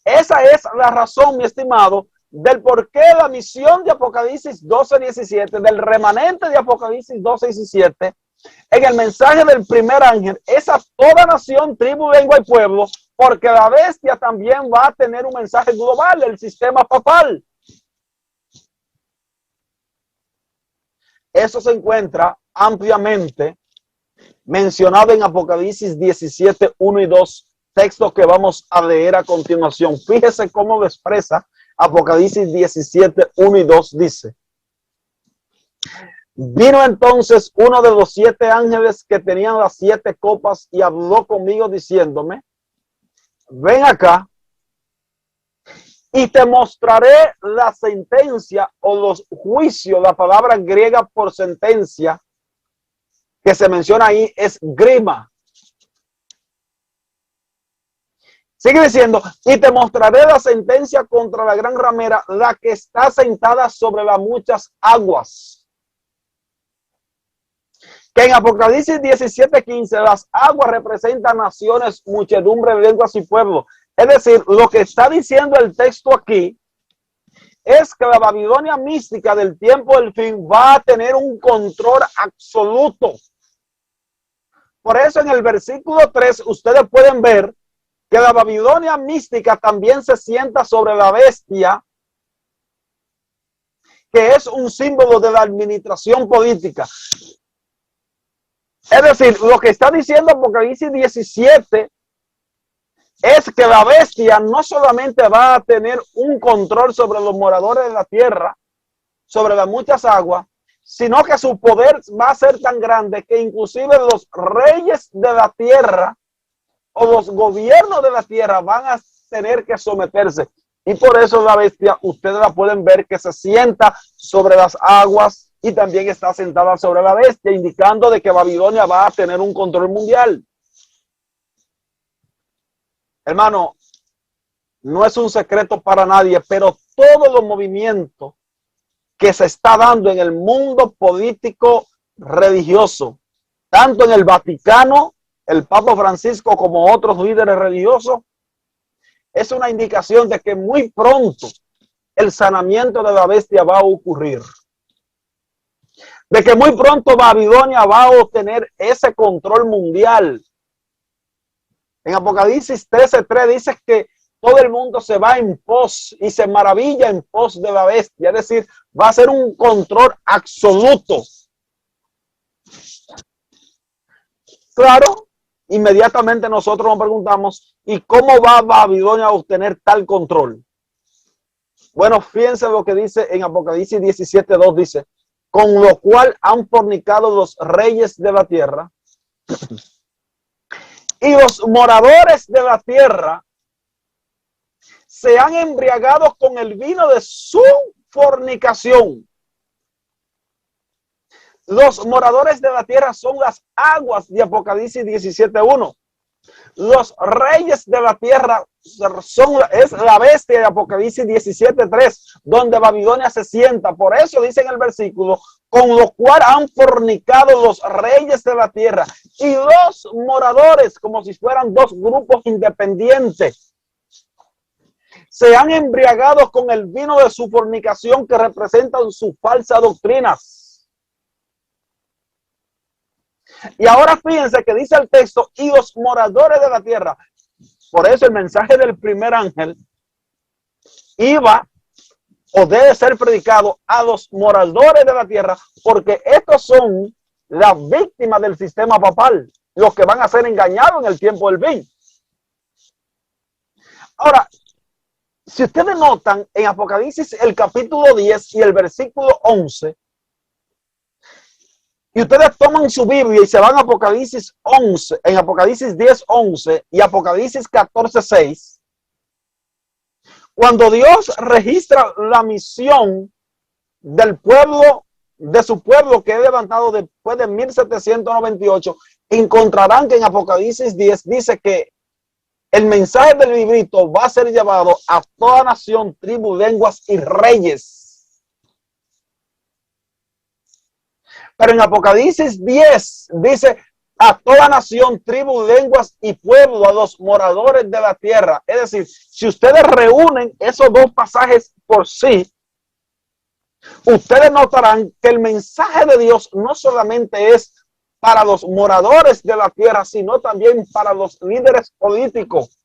Esa es la razón, mi estimado, del por qué la misión de Apocalipsis 12:17, del remanente de Apocalipsis 12:17, en el mensaje del primer ángel, es a toda nación, tribu, lengua y pueblo, porque la bestia también va a tener un mensaje global, el sistema papal. Eso se encuentra ampliamente mencionado en Apocalipsis 17, 1 y 2, textos que vamos a leer a continuación. Fíjese cómo lo expresa Apocalipsis 17, 1 y 2, dice: vino entonces uno de los 7 ángeles que tenían las 7 copas y habló conmigo diciéndome, ven acá y te mostraré la sentencia o los juicios. La palabra griega por sentencia que se menciona ahí es grima. Sigue diciendo, y te mostraré la sentencia contra la gran ramera, la que está sentada sobre las muchas aguas. Que en Apocalipsis 17:15 las aguas representan naciones, muchedumbre, lenguas y pueblos. Es decir, lo que está diciendo el texto aquí es que la Babilonia mística del tiempo del fin va a tener un control absoluto. Por eso en el versículo 3 ustedes pueden ver que la Babilonia mística también se sienta sobre la bestia, que es un símbolo de la administración política. Es decir, lo que está diciendo Apocalipsis 17 es que la bestia no solamente va a tener un control sobre los moradores de la tierra, sobre las muchas aguas, sino que su poder va a ser tan grande que inclusive los reyes de la tierra o los gobiernos de la tierra van a tener que someterse. Y por eso la bestia, ustedes la pueden ver que se sienta sobre las aguas y también está sentada sobre la bestia, indicando de que Babilonia va a tener un control mundial. Hermano, no es un secreto para nadie, pero todos los movimientos que se está dando en el mundo político religioso, tanto en el Vaticano, el Papa Francisco como otros líderes religiosos, es una indicación de que muy pronto el sanamiento de la bestia va a ocurrir. De que muy pronto Babilonia va a obtener ese control mundial. En Apocalipsis 13:3 dice que todo el mundo se va en pos y se maravilla en pos de la bestia. Es decir, va a ser un control absoluto. Claro, inmediatamente nosotros nos preguntamos, ¿y cómo va Babilonia a obtener tal control? Bueno, fíjense lo que dice en Apocalipsis 17:2, dice, con lo cual han fornicado los reyes de la tierra y los moradores de la tierra se han embriagado con el vino de su fornicación. Los moradores de la tierra son las aguas de Apocalipsis 17:1. Los reyes de la tierra es la bestia de Apocalipsis 17:3, donde Babilonia se sienta. Por eso dice en el versículo, con lo cual han fornicado los reyes de la tierra y los moradores, como si fueran dos grupos independientes. Se han embriagado con el vino de su fornicación, que representan sus falsas doctrinas. Y ahora fíjense que dice el texto, y los moradores de la tierra. Por eso el mensaje del primer ángel iba o debe ser predicado a los moradores de la tierra, porque estos son las víctimas del sistema papal, los que van a ser engañados en el tiempo del fin. Ahora, si ustedes notan en Apocalipsis el capítulo 10 y el versículo 11, y ustedes toman su Biblia y se van a Apocalipsis 11, en Apocalipsis 10:11 y Apocalipsis 14:6, cuando Dios registra la misión del pueblo, de su pueblo que he levantado después de 1798, encontrarán que en Apocalipsis 10 dice que el mensaje del librito va a ser llevado a toda nación, tribu, lenguas y reyes. Pero en Apocalipsis 10 dice a toda nación, tribu, lenguas y pueblo, a los moradores de la tierra. Es decir, si ustedes reúnen esos dos pasajes por sí, ustedes notarán que el mensaje de Dios no solamente es para los moradores de la tierra, sino también para los líderes políticos,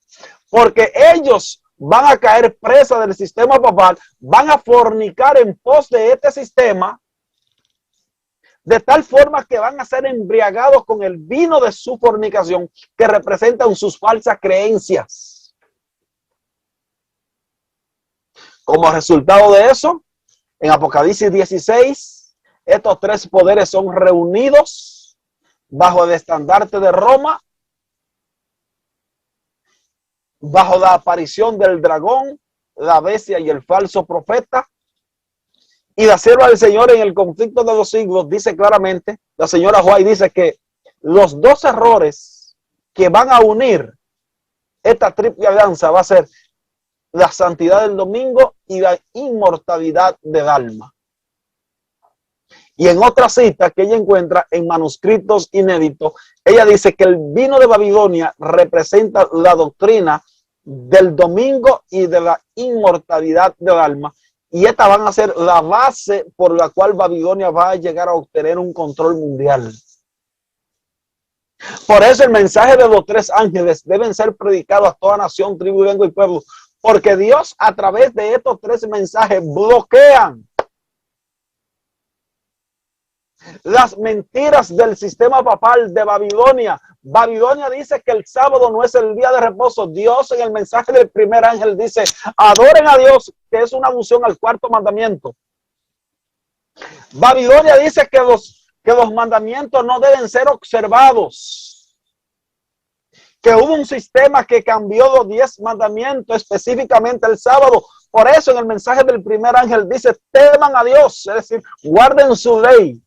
porque ellos van a caer presa del sistema papal, van a fornicar en pos de este sistema, de tal forma que van a ser embriagados con el vino de su fornicación, que representan sus falsas creencias. Como resultado de eso, en Apocalipsis 16, estos tres poderes son reunidos bajo el estandarte de Roma, bajo la aparición del dragón, la bestia y el falso profeta. Y la sierva del Señor en el conflicto de los siglos dice claramente, la señora White dice que los dos errores que van a unir esta triple alianza va a ser la santidad del domingo y la inmortalidad del alma. Y en otra cita que ella encuentra en manuscritos inéditos, ella dice que el vino de Babilonia representa la doctrina del domingo y de la inmortalidad del alma. Y estas van a ser la base por la cual Babilonia va a llegar a obtener un control mundial. Por eso el mensaje de los tres ángeles deben ser predicados a toda nación, tribu, lengua y pueblo. Porque Dios a través de estos tres mensajes bloquean las mentiras del sistema papal de Babilonia. Babilonia dice que el sábado no es el día de reposo. Dios en el mensaje del primer ángel dice, adoren a Dios, que es una alusión al cuarto mandamiento. Babilonia dice que los mandamientos no deben ser observados. Que hubo un sistema que cambió los 10 mandamientos, específicamente el sábado. Por eso en el mensaje del primer ángel dice, teman a Dios, es decir, guarden su ley.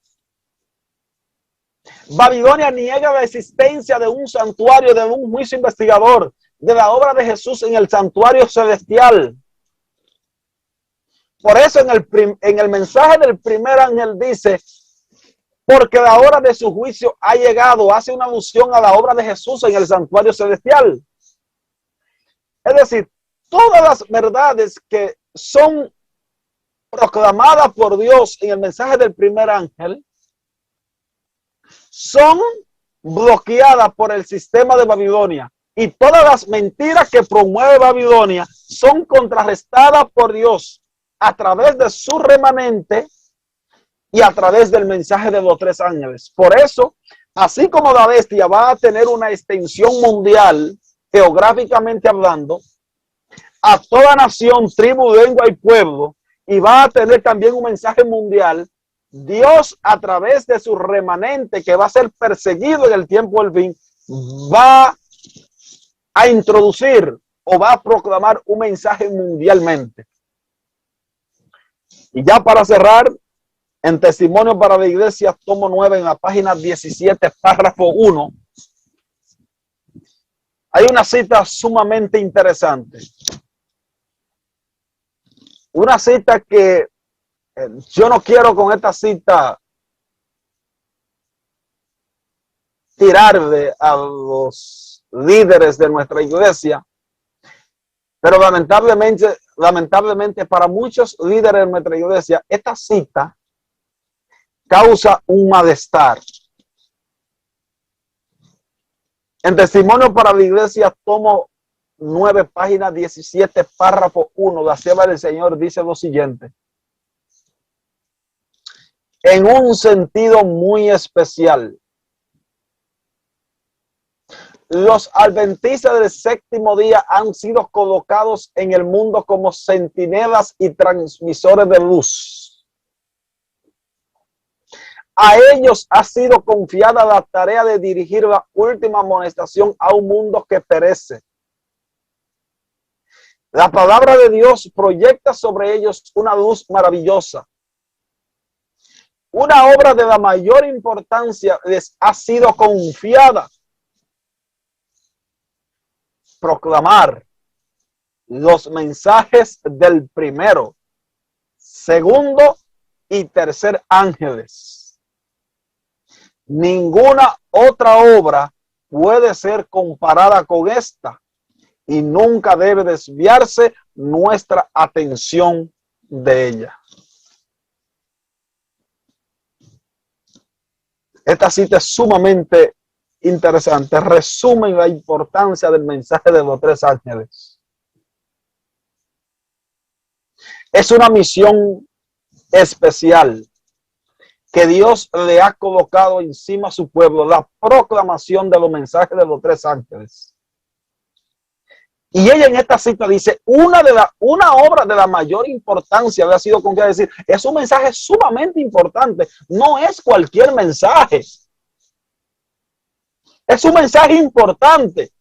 Babilonia niega la existencia de un santuario, de un juicio investigador. de la obra de Jesús en el santuario celestial. Por eso en el mensaje del primer ángel dice, porque la hora de su juicio ha llegado. Hace una alusión a la obra de Jesús en el santuario celestial. Es decir, todas las verdades que son proclamadas por Dios en el mensaje del primer ángel son bloqueadas por el sistema de Babilonia. Y todas las mentiras que promueve Babilonia son contrarrestadas por Dios a través de su remanente y a través del mensaje de los tres ángeles. Por eso, así como la bestia va a tener una extensión mundial, geográficamente hablando, a toda nación, tribu, lengua y pueblo, y va a tener también un mensaje mundial, Dios a través de su remanente que va a ser perseguido en el tiempo del fin, va a introducir o va a proclamar un mensaje mundialmente. Y ya para cerrar, en Testimonio para la Iglesia, tomo 9, en la página 17, párrafo 1, hay una cita sumamente interesante. Una cita que yo no quiero con esta cita tirarle a los líderes de nuestra iglesia, pero lamentablemente para muchos líderes de nuestra iglesia, esta cita causa un malestar. En Testimonio para la Iglesia, tomo 9, página 17, párrafo 1, la sierva del Señor dice lo siguiente. En un sentido muy especial, los adventistas del séptimo día han sido colocados en el mundo como centinelas y transmisores de luz. A ellos ha sido confiada la tarea de dirigir la última amonestación a un mundo que perece. La palabra de Dios proyecta sobre ellos una luz maravillosa. Una obra de la mayor importancia les ha sido confiada. Proclamar los mensajes del primero, segundo y tercer ángeles. Ninguna otra obra puede ser comparada con esta y nunca debe desviarse nuestra atención de ella. Esta cita es sumamente interesante. Resumen la importancia del mensaje de los tres ángeles. Es una misión especial que Dios le ha colocado encima a su pueblo, la proclamación de los mensajes de los tres ángeles. Y ella en esta cita dice, una obra de la mayor importancia había sido con que decir, es un mensaje sumamente importante, no es cualquier mensaje. Es un mensaje importante.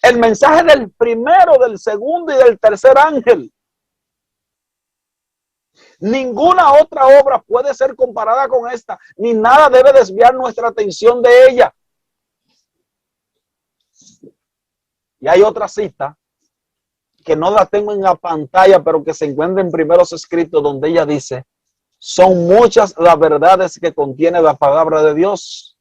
El mensaje del primero, del segundo y del tercer ángel. Ninguna otra obra puede ser comparada con esta, ni nada debe desviar nuestra atención de ella. Y hay otra cita que no la tengo en la pantalla, pero que se encuentra en primeros escritos, donde ella dice, son muchas las verdades que contiene la palabra de Dios,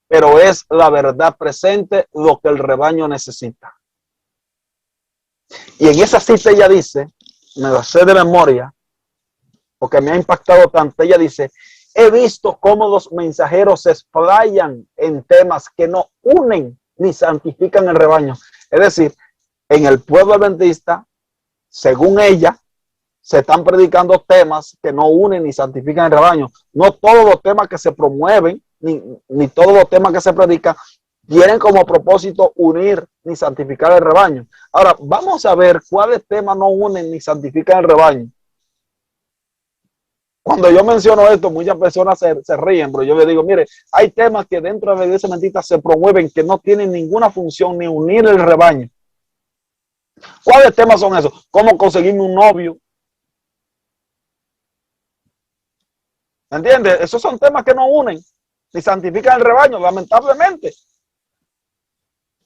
pero es la verdad presente lo que el rebaño necesita. Y en esa cita ella dice, me la sé de memoria, porque me ha impactado tanto, ella dice, he visto cómo los mensajeros se explayan en temas que no unen ni santifican el rebaño. Es decir, en el pueblo adventista, según ella, se están predicando temas que no unen ni santifican el rebaño. No todos los temas que se promueven, ni todos los temas que se predican, tienen como propósito unir ni santificar el rebaño. Ahora, vamos a ver cuáles temas no unen ni santifican el rebaño. Cuando yo menciono esto, muchas personas se ríen, pero yo les digo, mire, hay temas que dentro de la iglesia adventista se promueven que no tienen ninguna función ni unir el rebaño. ¿Cuáles temas son esos? ¿Cómo conseguirme un novio? ¿Entiendes? Esos son temas que no unen ni santifican el rebaño, lamentablemente.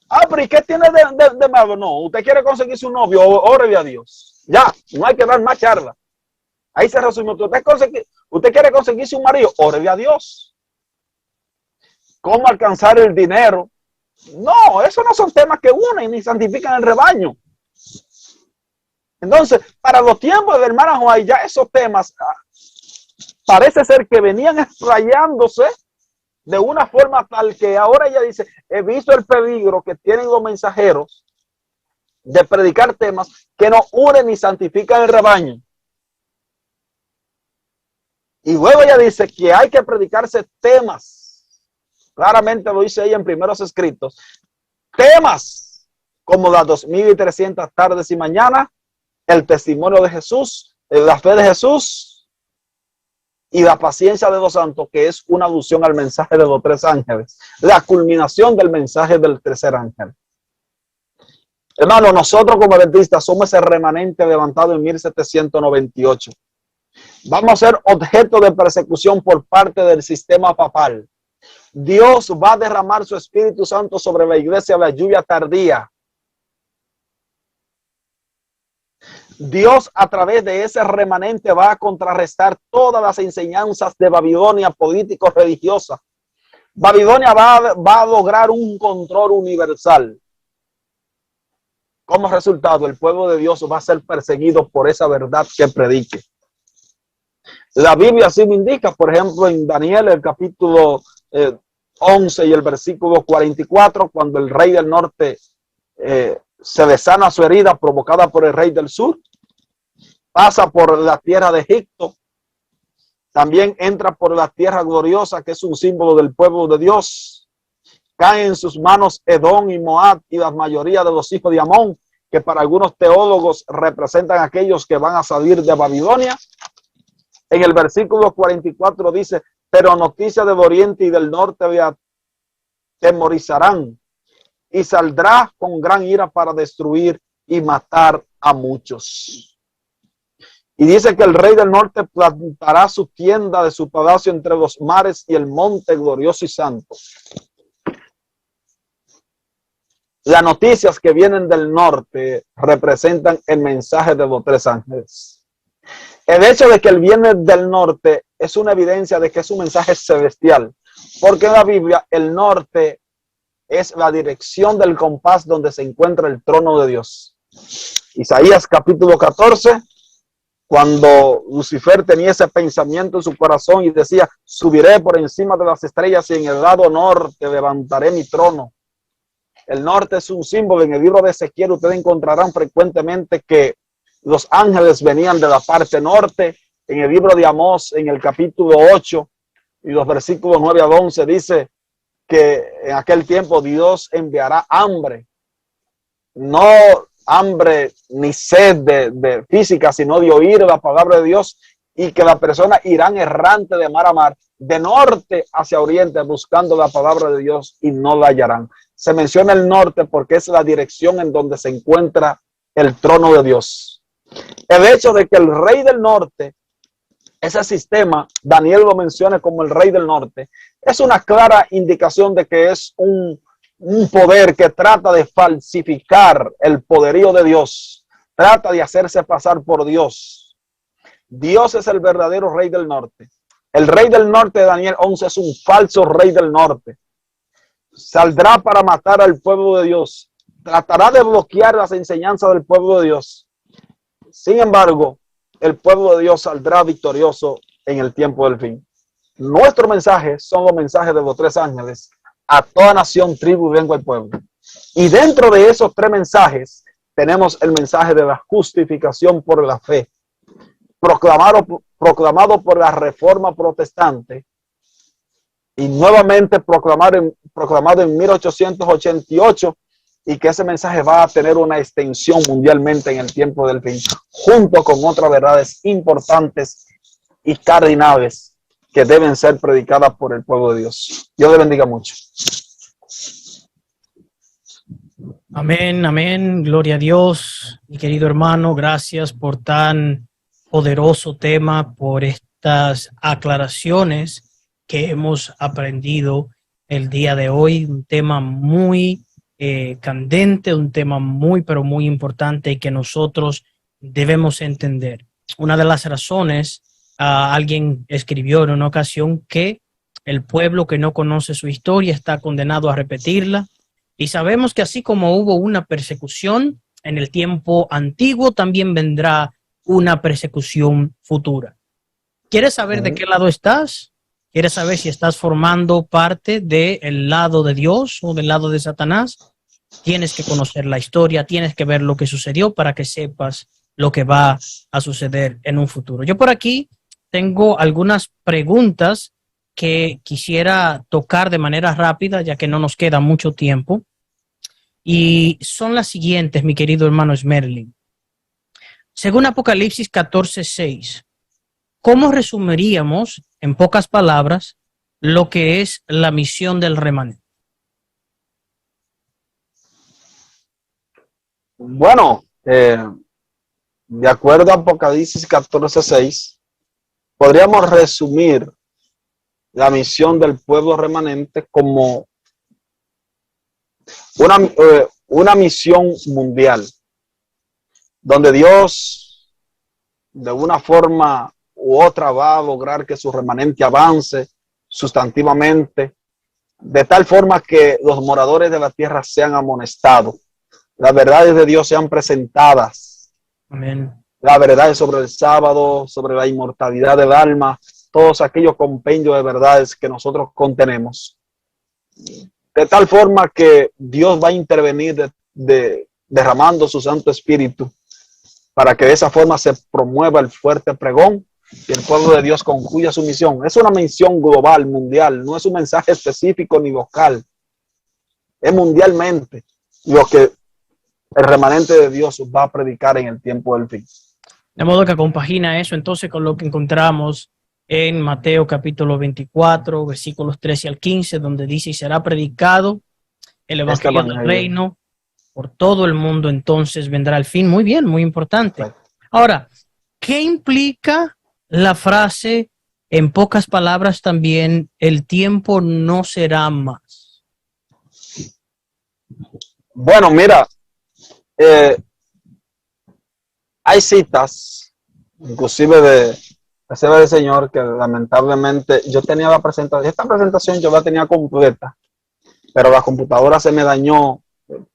Ah, pero ¿y qué tiene de malo? No, usted quiere conseguirse un novio, órale a Dios. Ya, no hay que dar más charla. Ahí se resumió. Usted quiere conseguirse un marido, órale a Dios. ¿Cómo alcanzar el dinero? No, esos no son temas que unen ni santifican el rebaño. Entonces, para los tiempos de la hermana Juárez, ya esos temas parece ser que venían explayándose de una forma tal que ahora ella dice, he visto el peligro que tienen los mensajeros de predicar temas que no unen ni santifican el rebaño. Y luego ella dice que hay que predicarse temas. Claramente lo dice ella en primeros escritos. Temas como las 2300 tardes y mañanas, el testimonio de Jesús, la fe de Jesús y la paciencia de los santos, que es una alusión al mensaje de los tres ángeles, la culminación del mensaje del tercer ángel. Hermano, nosotros como adventistas somos ese remanente levantado en 1798. Vamos a ser objeto de persecución por parte del sistema papal. Dios va a derramar su Espíritu Santo sobre la iglesia, la lluvia tardía. Dios a través de ese remanente va a contrarrestar todas las enseñanzas de Babilonia político-religiosa. Babilonia va a lograr un control universal. Como resultado, el pueblo de Dios va a ser perseguido por esa verdad que predique. La Biblia así me indica, por ejemplo, en Daniel, el capítulo 11 y el versículo 44, cuando el rey del norte se le sana su herida provocada por el rey del sur, pasa por la tierra de Egipto, también entra por la tierra gloriosa, que es un símbolo del pueblo de Dios. Caen en sus manos Edom y Moab y la mayoría de los hijos de Amón, que para algunos teólogos representan a aquellos que van a salir de Babilonia. En el versículo 44 dice, pero noticias del oriente y del norte le atemorizarán y saldrá con gran ira para destruir y matar a muchos. Y dice que el rey del norte plantará su tienda de su palacio entre los mares y el monte glorioso y santo. Las noticias que vienen del norte representan el mensaje de los tres ángeles. El hecho de que él viene del norte es una evidencia de que es un mensaje celestial, porque en la Biblia el norte es la dirección del compás donde se encuentra el trono de Dios. Isaías capítulo 14, cuando Lucifer tenía ese pensamiento en su corazón y decía, subiré por encima de las estrellas y en el lado norte levantaré mi trono. El norte es un símbolo. En el libro de Ezequiel ustedes encontrarán frecuentemente que los ángeles venían de la parte norte. En el libro de Amós, en el capítulo 8 y los versículos 9 al 11, dice que en aquel tiempo Dios enviará hambre. No hambre ni sed de física, sino de oír la palabra de Dios, y que las personas irán errante de mar a mar, de norte hacia oriente, buscando la palabra de Dios y no la hallarán. Se menciona el norte porque es la dirección en donde se encuentra el trono de Dios. El hecho de que el rey del norte, ese sistema, Daniel lo menciona como el rey del norte, es una clara indicación de que es un poder que trata de falsificar el poderío de Dios, trata de hacerse pasar por Dios. Dios es el verdadero rey del norte. El rey del norte de Daniel 11 es un falso rey del norte. Saldrá para matar al pueblo de Dios. Tratará de bloquear las enseñanzas del pueblo de Dios. Sin embargo, el pueblo de Dios saldrá victorioso en el tiempo del fin. Nuestro mensaje son los mensajes de los tres ángeles a toda nación, tribu, lengua y pueblo. Y dentro de esos tres mensajes tenemos el mensaje de la justificación por la fe, proclamado por la Reforma Protestante y nuevamente proclamado en 1888, y que ese mensaje va a tener una extensión mundialmente en el tiempo del fin, junto con otras verdades importantes y cardinales que deben ser predicadas por el pueblo de Dios. Dios le bendiga mucho. Amén, amén. Gloria a Dios. Mi querido hermano, gracias por tan poderoso tema, por estas aclaraciones que hemos aprendido el día de hoy. Un tema muy candente, un tema muy, pero muy importante y que nosotros debemos entender. Una de las razones, alguien escribió en una ocasión que el pueblo que no conoce su historia está condenado a repetirla. Y sabemos que así como hubo una persecución en el tiempo antiguo, también vendrá una persecución futura. ¿Quieres saber de qué lado estás? ¿Quieres saber si estás formando parte del lado de Dios o del lado de Satanás? Tienes que conocer la historia, tienes que ver lo que sucedió para que sepas lo que va a suceder en un futuro. Yo por aquí tengo algunas preguntas que quisiera tocar de manera rápida, ya que no nos queda mucho tiempo. Y son las siguientes, mi querido hermano Smerling. Según Apocalipsis 14:6, ¿cómo resumiríamos en pocas palabras lo que es la misión del remanente? Bueno, de acuerdo a Apocalipsis 14:6, podríamos resumir la misión del pueblo remanente como una misión mundial, donde Dios de una forma u otra va a lograr que su remanente avance sustantivamente, de tal forma que los moradores de la tierra sean amonestados, las verdades de Dios sean presentadas. Amén. Las verdades sobre el sábado, sobre la inmortalidad del alma, todos aquellos compendios de verdades que nosotros contenemos. De tal forma que Dios va a intervenir derramando su Santo Espíritu para que de esa forma se promueva el fuerte pregón y el pueblo de Dios concluya su misión. Es una misión global, mundial, no es un mensaje específico ni local. Es mundialmente lo que el remanente de Dios va a predicar en el tiempo del fin. De modo que compagina eso entonces con lo que encontramos en Mateo capítulo 24, versículos 13 al 15, donde dice, y será predicado el evangelio del reino por todo el mundo, entonces vendrá el fin. Muy bien, muy importante. Ahora, ¿qué implica la frase, en pocas palabras también, el tiempo no será más? Bueno, mira, hay citas, inclusive de la Sierva del Señor, que lamentablemente yo tenía la presentación, esta presentación yo la tenía completa, pero la computadora se me dañó.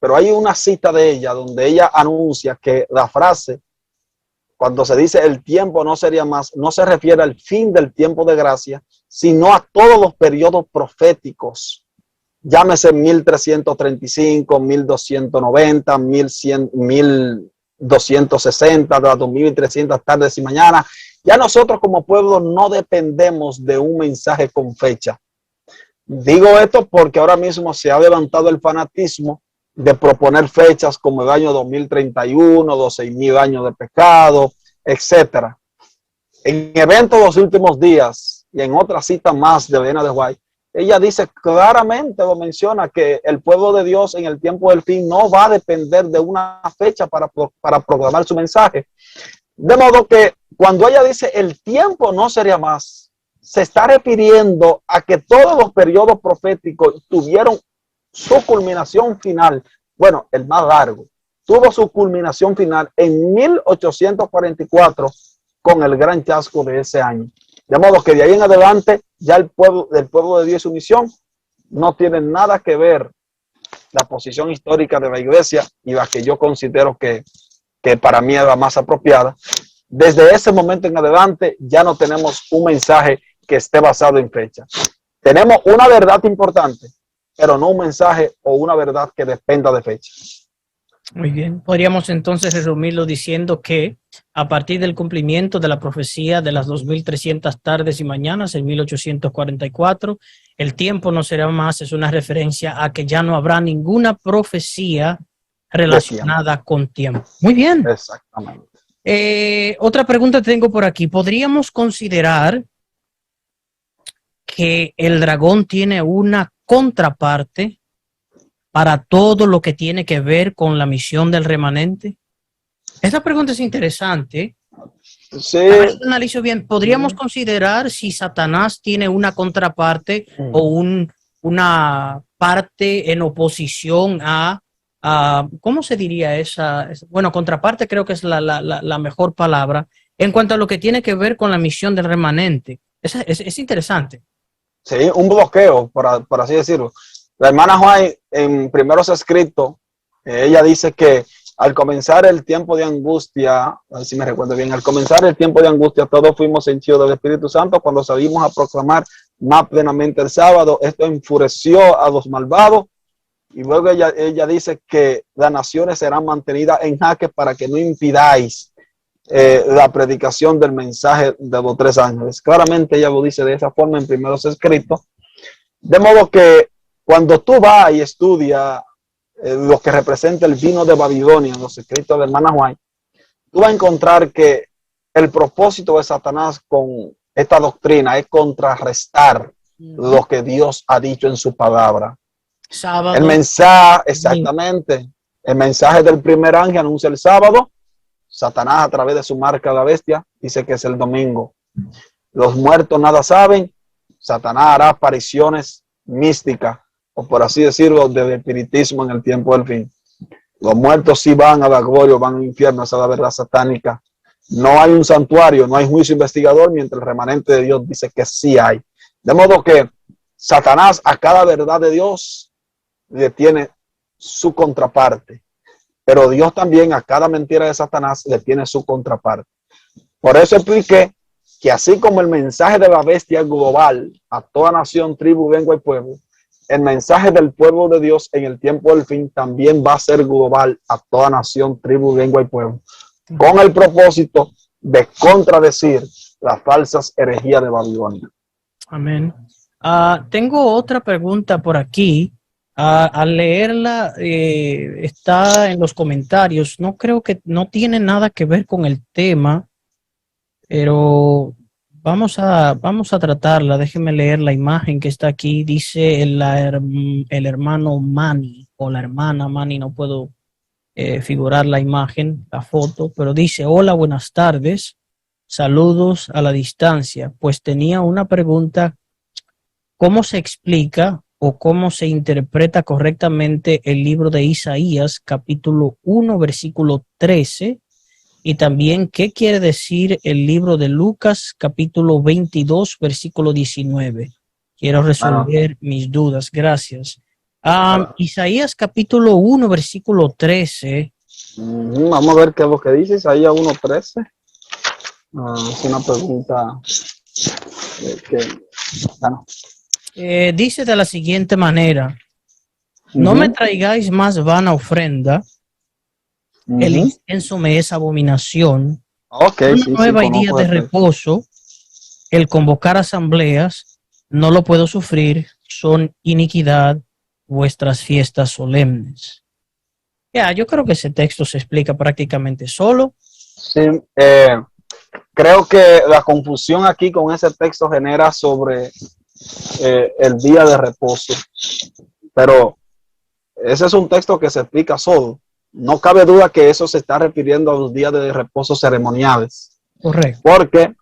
Pero hay una cita de ella donde ella anuncia que la frase, cuando se dice el tiempo no sería más, no se refiere al fin del tiempo de gracia, sino a todos los periodos proféticos. Llámese 1335, 1290, 1100, 1260, de las 2300 tardes y mañanas. Ya nosotros como pueblo no dependemos de un mensaje con fecha. Digo esto porque ahora mismo se ha levantado el fanatismo de proponer fechas como el año 2031, 12.000 años de pecado, etcétera. En eventos de los últimos días y en otra cita más de Elena de White, ella dice claramente, lo menciona, que el pueblo de Dios en el tiempo del fin no va a depender de una fecha para proclamar su mensaje. De modo que cuando ella dice el tiempo no sería más, se está refiriendo a que todos los periodos proféticos tuvieron su culminación final. Bueno, el más largo tuvo su culminación final en 1844 con el gran chasco de ese año. De modo que de ahí en adelante ya el pueblo de Dios y su misión no tiene nada que ver la posición histórica de la iglesia y la que yo considero que para mí es la más apropiada. Desde ese momento en adelante ya no tenemos un mensaje que esté basado en fecha. Tenemos una verdad importante, pero no un mensaje o una verdad que dependa de fecha. Muy bien. Podríamos entonces resumirlo diciendo que a partir del cumplimiento de la profecía de las 2300 tardes y mañanas en 1844, el tiempo no será más, es una referencia a que ya no habrá ninguna profecía relacionada con tiempo. Muy bien. Exactamente. Otra pregunta tengo por aquí. ¿Podríamos considerar que el dragón tiene una contraparte para todo lo que tiene que ver con la misión del remanente? Esta pregunta es interesante. Sí. A ver si lo analizo bien. ¿Podríamos considerar si Satanás tiene una contraparte o una parte en oposición a ¿cómo se diría esa? Bueno, contraparte creo que es la mejor palabra en cuanto a lo que tiene que ver con la misión del remanente. Es interesante. Sí, un bloqueo, por así decirlo. La hermana White en primeros escritos, ella dice que al comenzar el tiempo de angustia, a ver si me recuerdo bien, al comenzar el tiempo de angustia, todos fuimos henchidos del Espíritu Santo cuando salimos a proclamar más plenamente el sábado. Esto enfureció a los malvados y luego ella dice que las naciones serán mantenidas en jaque para que no impidáis la predicación del mensaje de los 3 ángeles. Claramente ella lo dice de esa forma en primeros escritos. De modo que cuando tú vas y estudias lo que representa el vino de Babilonia en los escritos de hermana White, tú vas a encontrar que el propósito de Satanás con esta doctrina es contrarrestar lo que Dios ha dicho en su palabra. Sábado. El mensaje, exactamente, el mensaje del primer ángel anuncia el sábado. Satanás, a través de su marca la bestia, dice que es el domingo. Los muertos nada saben. Satanás hará apariciones místicas, o por así decirlo, del espiritismo en el tiempo del fin. Los muertos sí van a la gloria, van al infierno, esa es la verdad satánica. No hay un santuario, no hay juicio investigador, mientras el remanente de Dios dice que sí hay. De modo que Satanás a cada verdad de Dios le tiene su contraparte. Pero Dios también a cada mentira de Satanás le tiene su contraparte. Por eso expliqué que así como el mensaje de la bestia es global a toda nación, tribu, lengua y pueblo, el mensaje del pueblo de Dios en el tiempo del fin también va a ser global a toda nación, tribu, lengua y pueblo, con el propósito de contradecir las falsas herejías de Babilonia. Amén. Tengo otra pregunta por aquí. Al leerla, está en los comentarios. No creo que no tiene nada que ver con el tema, pero vamos a tratarla. Déjeme leer la imagen que está aquí. Dice el hermano Manny o la hermana Manny. No puedo figurar la imagen, la foto, pero dice: hola, buenas tardes. Saludos a la distancia. Pues tenía una pregunta. ¿Cómo se explica o cómo se interpreta correctamente el libro de Isaías, capítulo 1, versículo 13? Y también, ¿qué quiere decir el libro de Lucas, capítulo 22, versículo 19? Quiero resolver mis dudas. Gracias. Isaías, capítulo 1, versículo 13. Vamos a ver qué es lo que dice Isaías 1:13. Es una pregunta dice de la siguiente manera: no me traigáis más vana ofrenda, el incienso me es abominación, una nueva y día de reposo, el convocar asambleas, no lo puedo sufrir, son iniquidad vuestras fiestas solemnes. Yo creo que ese texto se explica prácticamente solo. Sí, creo que la confusión aquí con ese texto genera sobre el día de reposo, pero ese es un texto que se explica solo. No cabe duda que eso se está refiriendo a los días de reposo ceremoniales. Correcto. Porque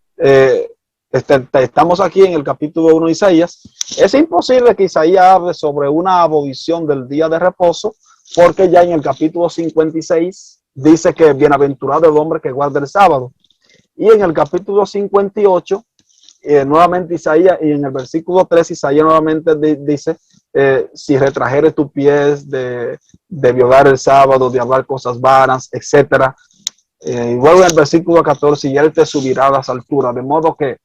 estamos aquí en el capítulo 1 de Isaías. Es imposible que Isaías hable sobre una abolición del día de reposo, porque ya en el capítulo 56 dice que bienaventurado el hombre que guarda el sábado. Y en el capítulo 58, nuevamente Isaías, y en el versículo 3, Isaías nuevamente dice, si retrajeres tus pies de violar el sábado, de hablar cosas vanas, etc. Y luego en el versículo 14, y él te subirá a las alturas. De modo que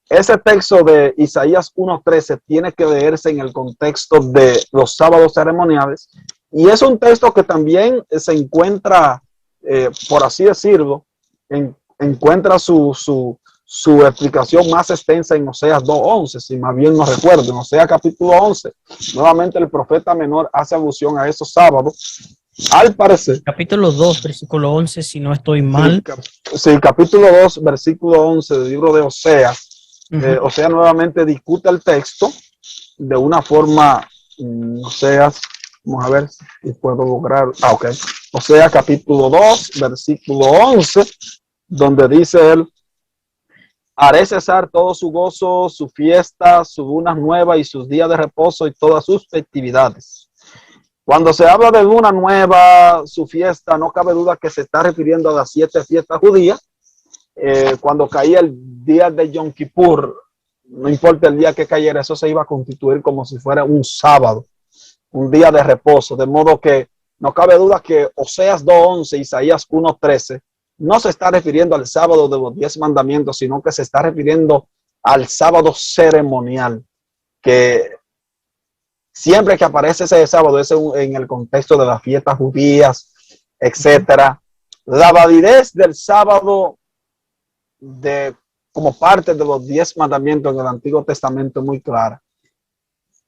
ese texto de Isaías 1:13 tiene que leerse en el contexto de los sábados ceremoniales. Y es un texto que también se encuentra, por así decirlo, encuentra su explicación más extensa en Oseas 2:11, si más bien no recuerdo. En Oseas capítulo 11, nuevamente el profeta menor hace alusión a esos sábados. Al parecer. Capítulo 2, versículo 11, si no estoy mal. Sí, capítulo 2, versículo 11 del libro de Oseas. Oseas nuevamente discute el texto de una forma, Oseas, vamos a ver si puedo lograr. Ok. Oseas capítulo 2, versículo 11, donde dice él: haré cesar todo su gozo, su fiesta, sus lunas nuevas y sus días de reposo y todas sus festividades. Cuando se habla de luna nueva, su fiesta, no cabe duda que se está refiriendo a las 7 fiestas judías. Cuando caía el día de Yom Kippur, no importa el día que cayera, eso se iba a constituir como si fuera un sábado, un día de reposo, de modo que no cabe duda que Oseas 2:11, Isaías 1:13, no se está refiriendo al sábado de los 10 mandamientos, sino que se está refiriendo al sábado ceremonial, que siempre que aparece ese sábado es en el contexto de las fiestas judías, etcétera. La validez del sábado como parte de los 10 mandamientos del Antiguo Testamento es muy clara.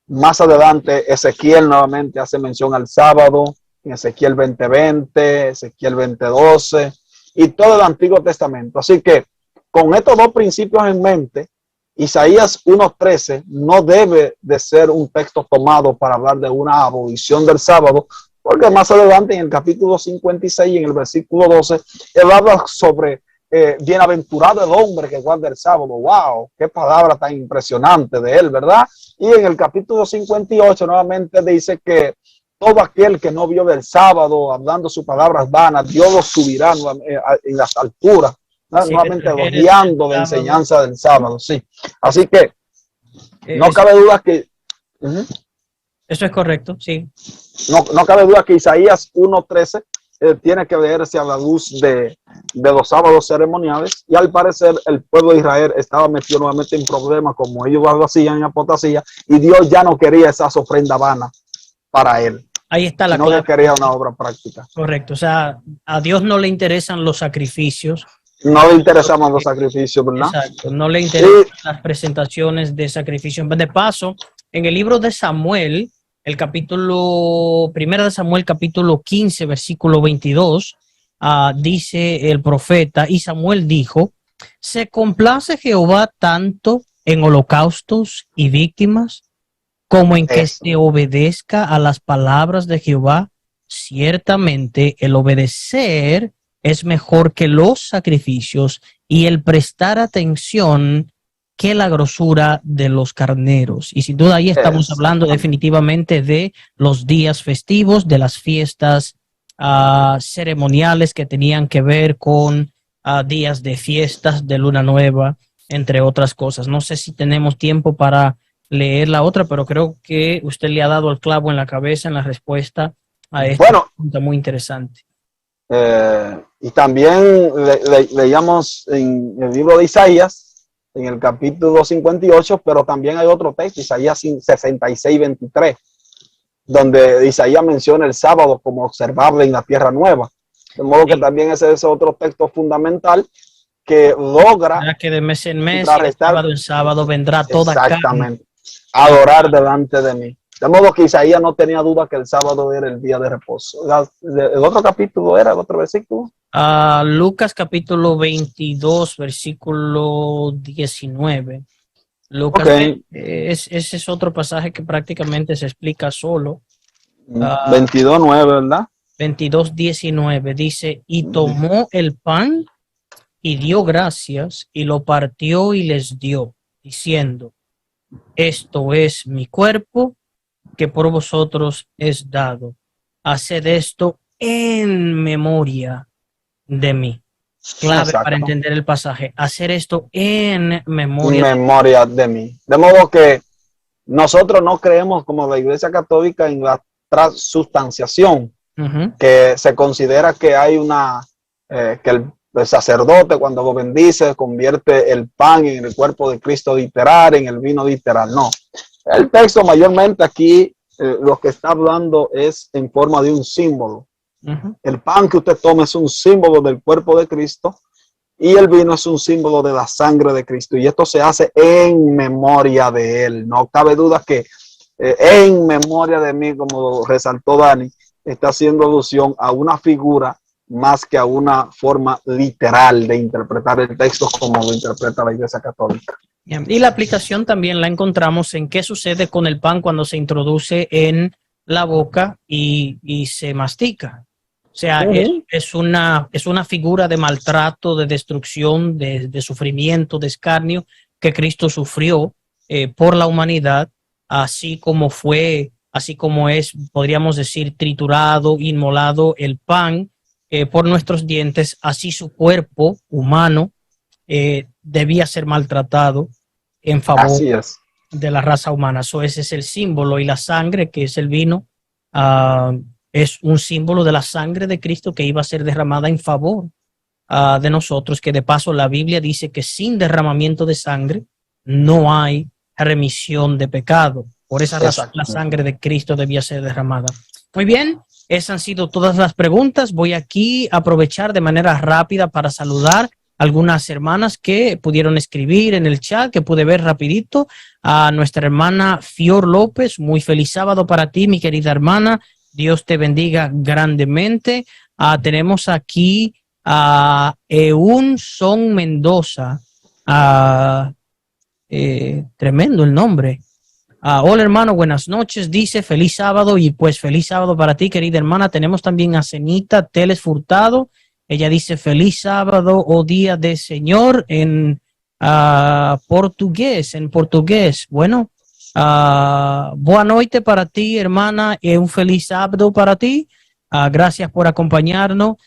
Más adelante, Ezequiel nuevamente hace mención al sábado, en Ezequiel 20:20, Ezequiel 20:12 y todo el Antiguo Testamento. Así que con estos dos principios en mente, Isaías 1:13 no debe de ser un texto tomado para hablar de una abolición del sábado, porque más adelante en el capítulo 56, en el versículo 12, él habla sobre bienaventurado el hombre que guarda el sábado. ¡Wow! ¡Qué palabra tan impresionante de él!, ¿verdad? Y en el capítulo 58 nuevamente dice que todo aquel que no vio del sábado, hablando sus palabras vanas, Dios lo subirá en las alturas, ¿no? Sí, nuevamente elogiando la enseñanza del sábado. Sí. Así que no cabe duda que... Eso es correcto, sí. No cabe duda que Isaías 1:13 tiene que verse a la luz de los sábados ceremoniales, y al parecer el pueblo de Israel estaba metido nuevamente en problemas como ellos lo hacían en apostasía, y Dios ya no quería esas ofrendas vanas para él. Ahí está la clave. No quería una obra práctica. Correcto, o sea, a Dios no le interesan los sacrificios. No le interesaban los sacrificios, ¿verdad? Exacto, no le interesan las presentaciones de sacrificios. De paso, en el libro de Samuel, el capítulo, primera de Samuel, capítulo 15, versículo 22, dice el profeta, y Samuel dijo, ¿se complace Jehová tanto en holocaustos y víctimas como en que se obedezca a las palabras de Jehová? Ciertamente el obedecer es mejor que los sacrificios, y el prestar atención que la grosura de los carneros. Y sin duda ahí estamos hablando definitivamente de los días festivos, de las fiestas ceremoniales que tenían que ver con días de fiestas de luna nueva, entre otras cosas. No sé si tenemos tiempo para leer la otra, pero creo que usted le ha dado el clavo en la cabeza en la respuesta a esta pregunta muy interesante. Y también leíamos en el libro de Isaías, en el capítulo 58, pero también hay otro texto, Isaías 66:23, donde Isaías menciona el sábado como observable en la tierra nueva. De modo que también ese es otro texto fundamental que logra que de mes en mes, de sábado en sábado vendrá toda exactamente, carne. Adorar delante de mí. De modo que Isaías no tenía duda que el sábado era el día de reposo. ¿El otro capítulo era el otro versículo? Lucas capítulo 22, versículo 19. Lucas, ese es otro pasaje que prácticamente se explica solo. 22:9, ¿verdad? 22:19 dice, y tomó el pan y dio gracias y lo partió y les dio, diciendo, esto es mi cuerpo que por vosotros es dado. Haced esto en memoria de mí. Clave Exacto. Para entender el pasaje. Hacer esto en memoria de mí. De modo que nosotros no creemos como la Iglesia Católica en la transustanciación, que se considera que hay que el sacerdote cuando lo bendice convierte el pan en el cuerpo de Cristo literal, en el vino literal. No. El texto mayormente aquí lo que está hablando es en forma de un símbolo. El pan que usted toma es un símbolo del cuerpo de Cristo y el vino es un símbolo de la sangre de Cristo, y esto se hace en memoria de él. No cabe duda que en memoria de mí, como resaltó Dani, está haciendo alusión a una figura más que a una forma literal de interpretar el texto como lo interpreta la Iglesia Católica. Y la aplicación también la encontramos en qué sucede con el pan cuando se introduce en la boca y se mastica. O sea, es una figura de maltrato, de destrucción, de sufrimiento, de escarnio que Cristo sufrió por la humanidad, así como fue así como es, podríamos decir, triturado, inmolado el pan por nuestros dientes, así su cuerpo humano debía ser maltratado en favor Así es. de la raza humana. So, ese es el símbolo, y la sangre, que es el vino, es un símbolo de la sangre de Cristo que iba a ser derramada en favor de nosotros, que de paso la Biblia dice que sin derramamiento de sangre no hay remisión de pecado. Por esa razón la sangre de Cristo debía ser derramada. Muy bien, esas han sido todas las preguntas. Voy aquí a aprovechar de manera rápida para saludar a algunas hermanas que pudieron escribir en el chat, que pude ver rapidito. A nuestra hermana Fior López, muy feliz sábado para ti, mi querida hermana. Dios te bendiga grandemente. Tenemos aquí a Eun Son Mendoza. Tremendo el nombre. Hola hermano, buenas noches. Dice feliz sábado, y pues feliz sábado para ti, querida hermana. Tenemos también a Cenita Teles Furtado. Ella dice feliz sábado o día de Señor en portugués. Bueno, boa noite para ti, hermana, y un feliz sábado para ti. Gracias por acompañarnos.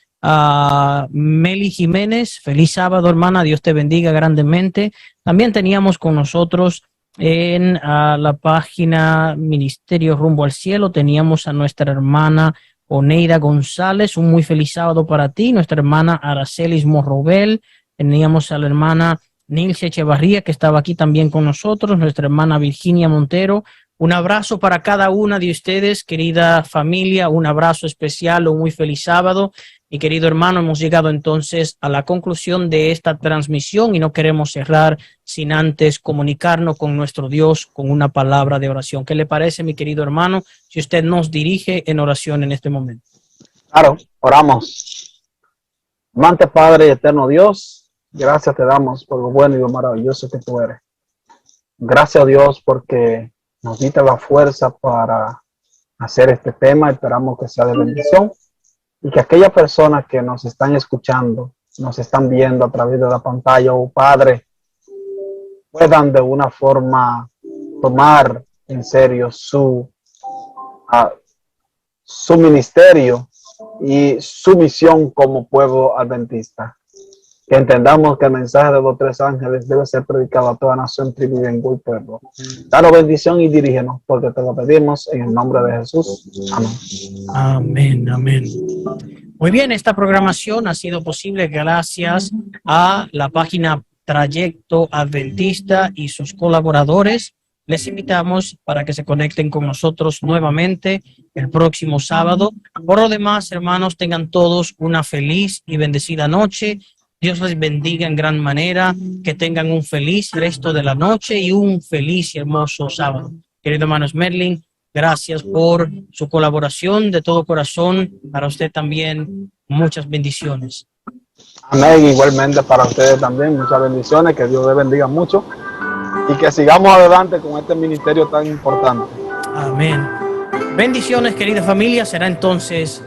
Meli Jiménez, feliz sábado, hermana. Dios te bendiga grandemente. También teníamos con nosotros en la página Ministerio Rumbo al Cielo, teníamos a nuestra hermana Oneida González, un muy feliz sábado para ti. Nuestra hermana Aracelis Morrobel, teníamos a la hermana Nilce Echevarría, que estaba aquí también con nosotros, nuestra hermana Virginia Montero. Un abrazo para cada una de ustedes, querida familia, un abrazo especial, un muy feliz sábado. Mi querido hermano, hemos llegado entonces a la conclusión de esta transmisión y no queremos cerrar sin antes comunicarnos con nuestro Dios con una palabra de oración. ¿Qué le parece, mi querido hermano, si usted nos dirige en oración en este momento? Claro, oramos. Amante Padre y eterno Dios, gracias te damos por lo bueno y lo maravilloso que tú eres. Gracias a Dios porque nos diste la fuerza para hacer este tema. Esperamos que sea de bendición y que aquellas personas que nos están escuchando, nos están viendo a través de la pantalla, Padre, puedan de una forma tomar en serio su ministerio y su misión como pueblo adventista. Que entendamos que el mensaje de los tres ángeles debe ser predicado a toda nación, tribu, lengua y pueblo. Danos bendición y dirígenos, porque te lo pedimos en el nombre de Jesús. Amén. Amén, amén. Muy bien, esta programación ha sido posible gracias a la página Trayecto Adventista y sus colaboradores. Les invitamos para que se conecten con nosotros nuevamente el próximo sábado. Por lo demás, hermanos, tengan todos una feliz y bendecida noche. Dios les bendiga en gran manera, que tengan un feliz resto de la noche y un feliz y hermoso sábado. Querido hermano Merlin, gracias por su colaboración de todo corazón. Para usted también, muchas bendiciones. Amén, igualmente para ustedes también, muchas bendiciones, que Dios les bendiga mucho y que sigamos adelante con este ministerio tan importante. Amén. Bendiciones, querida familia. Será entonces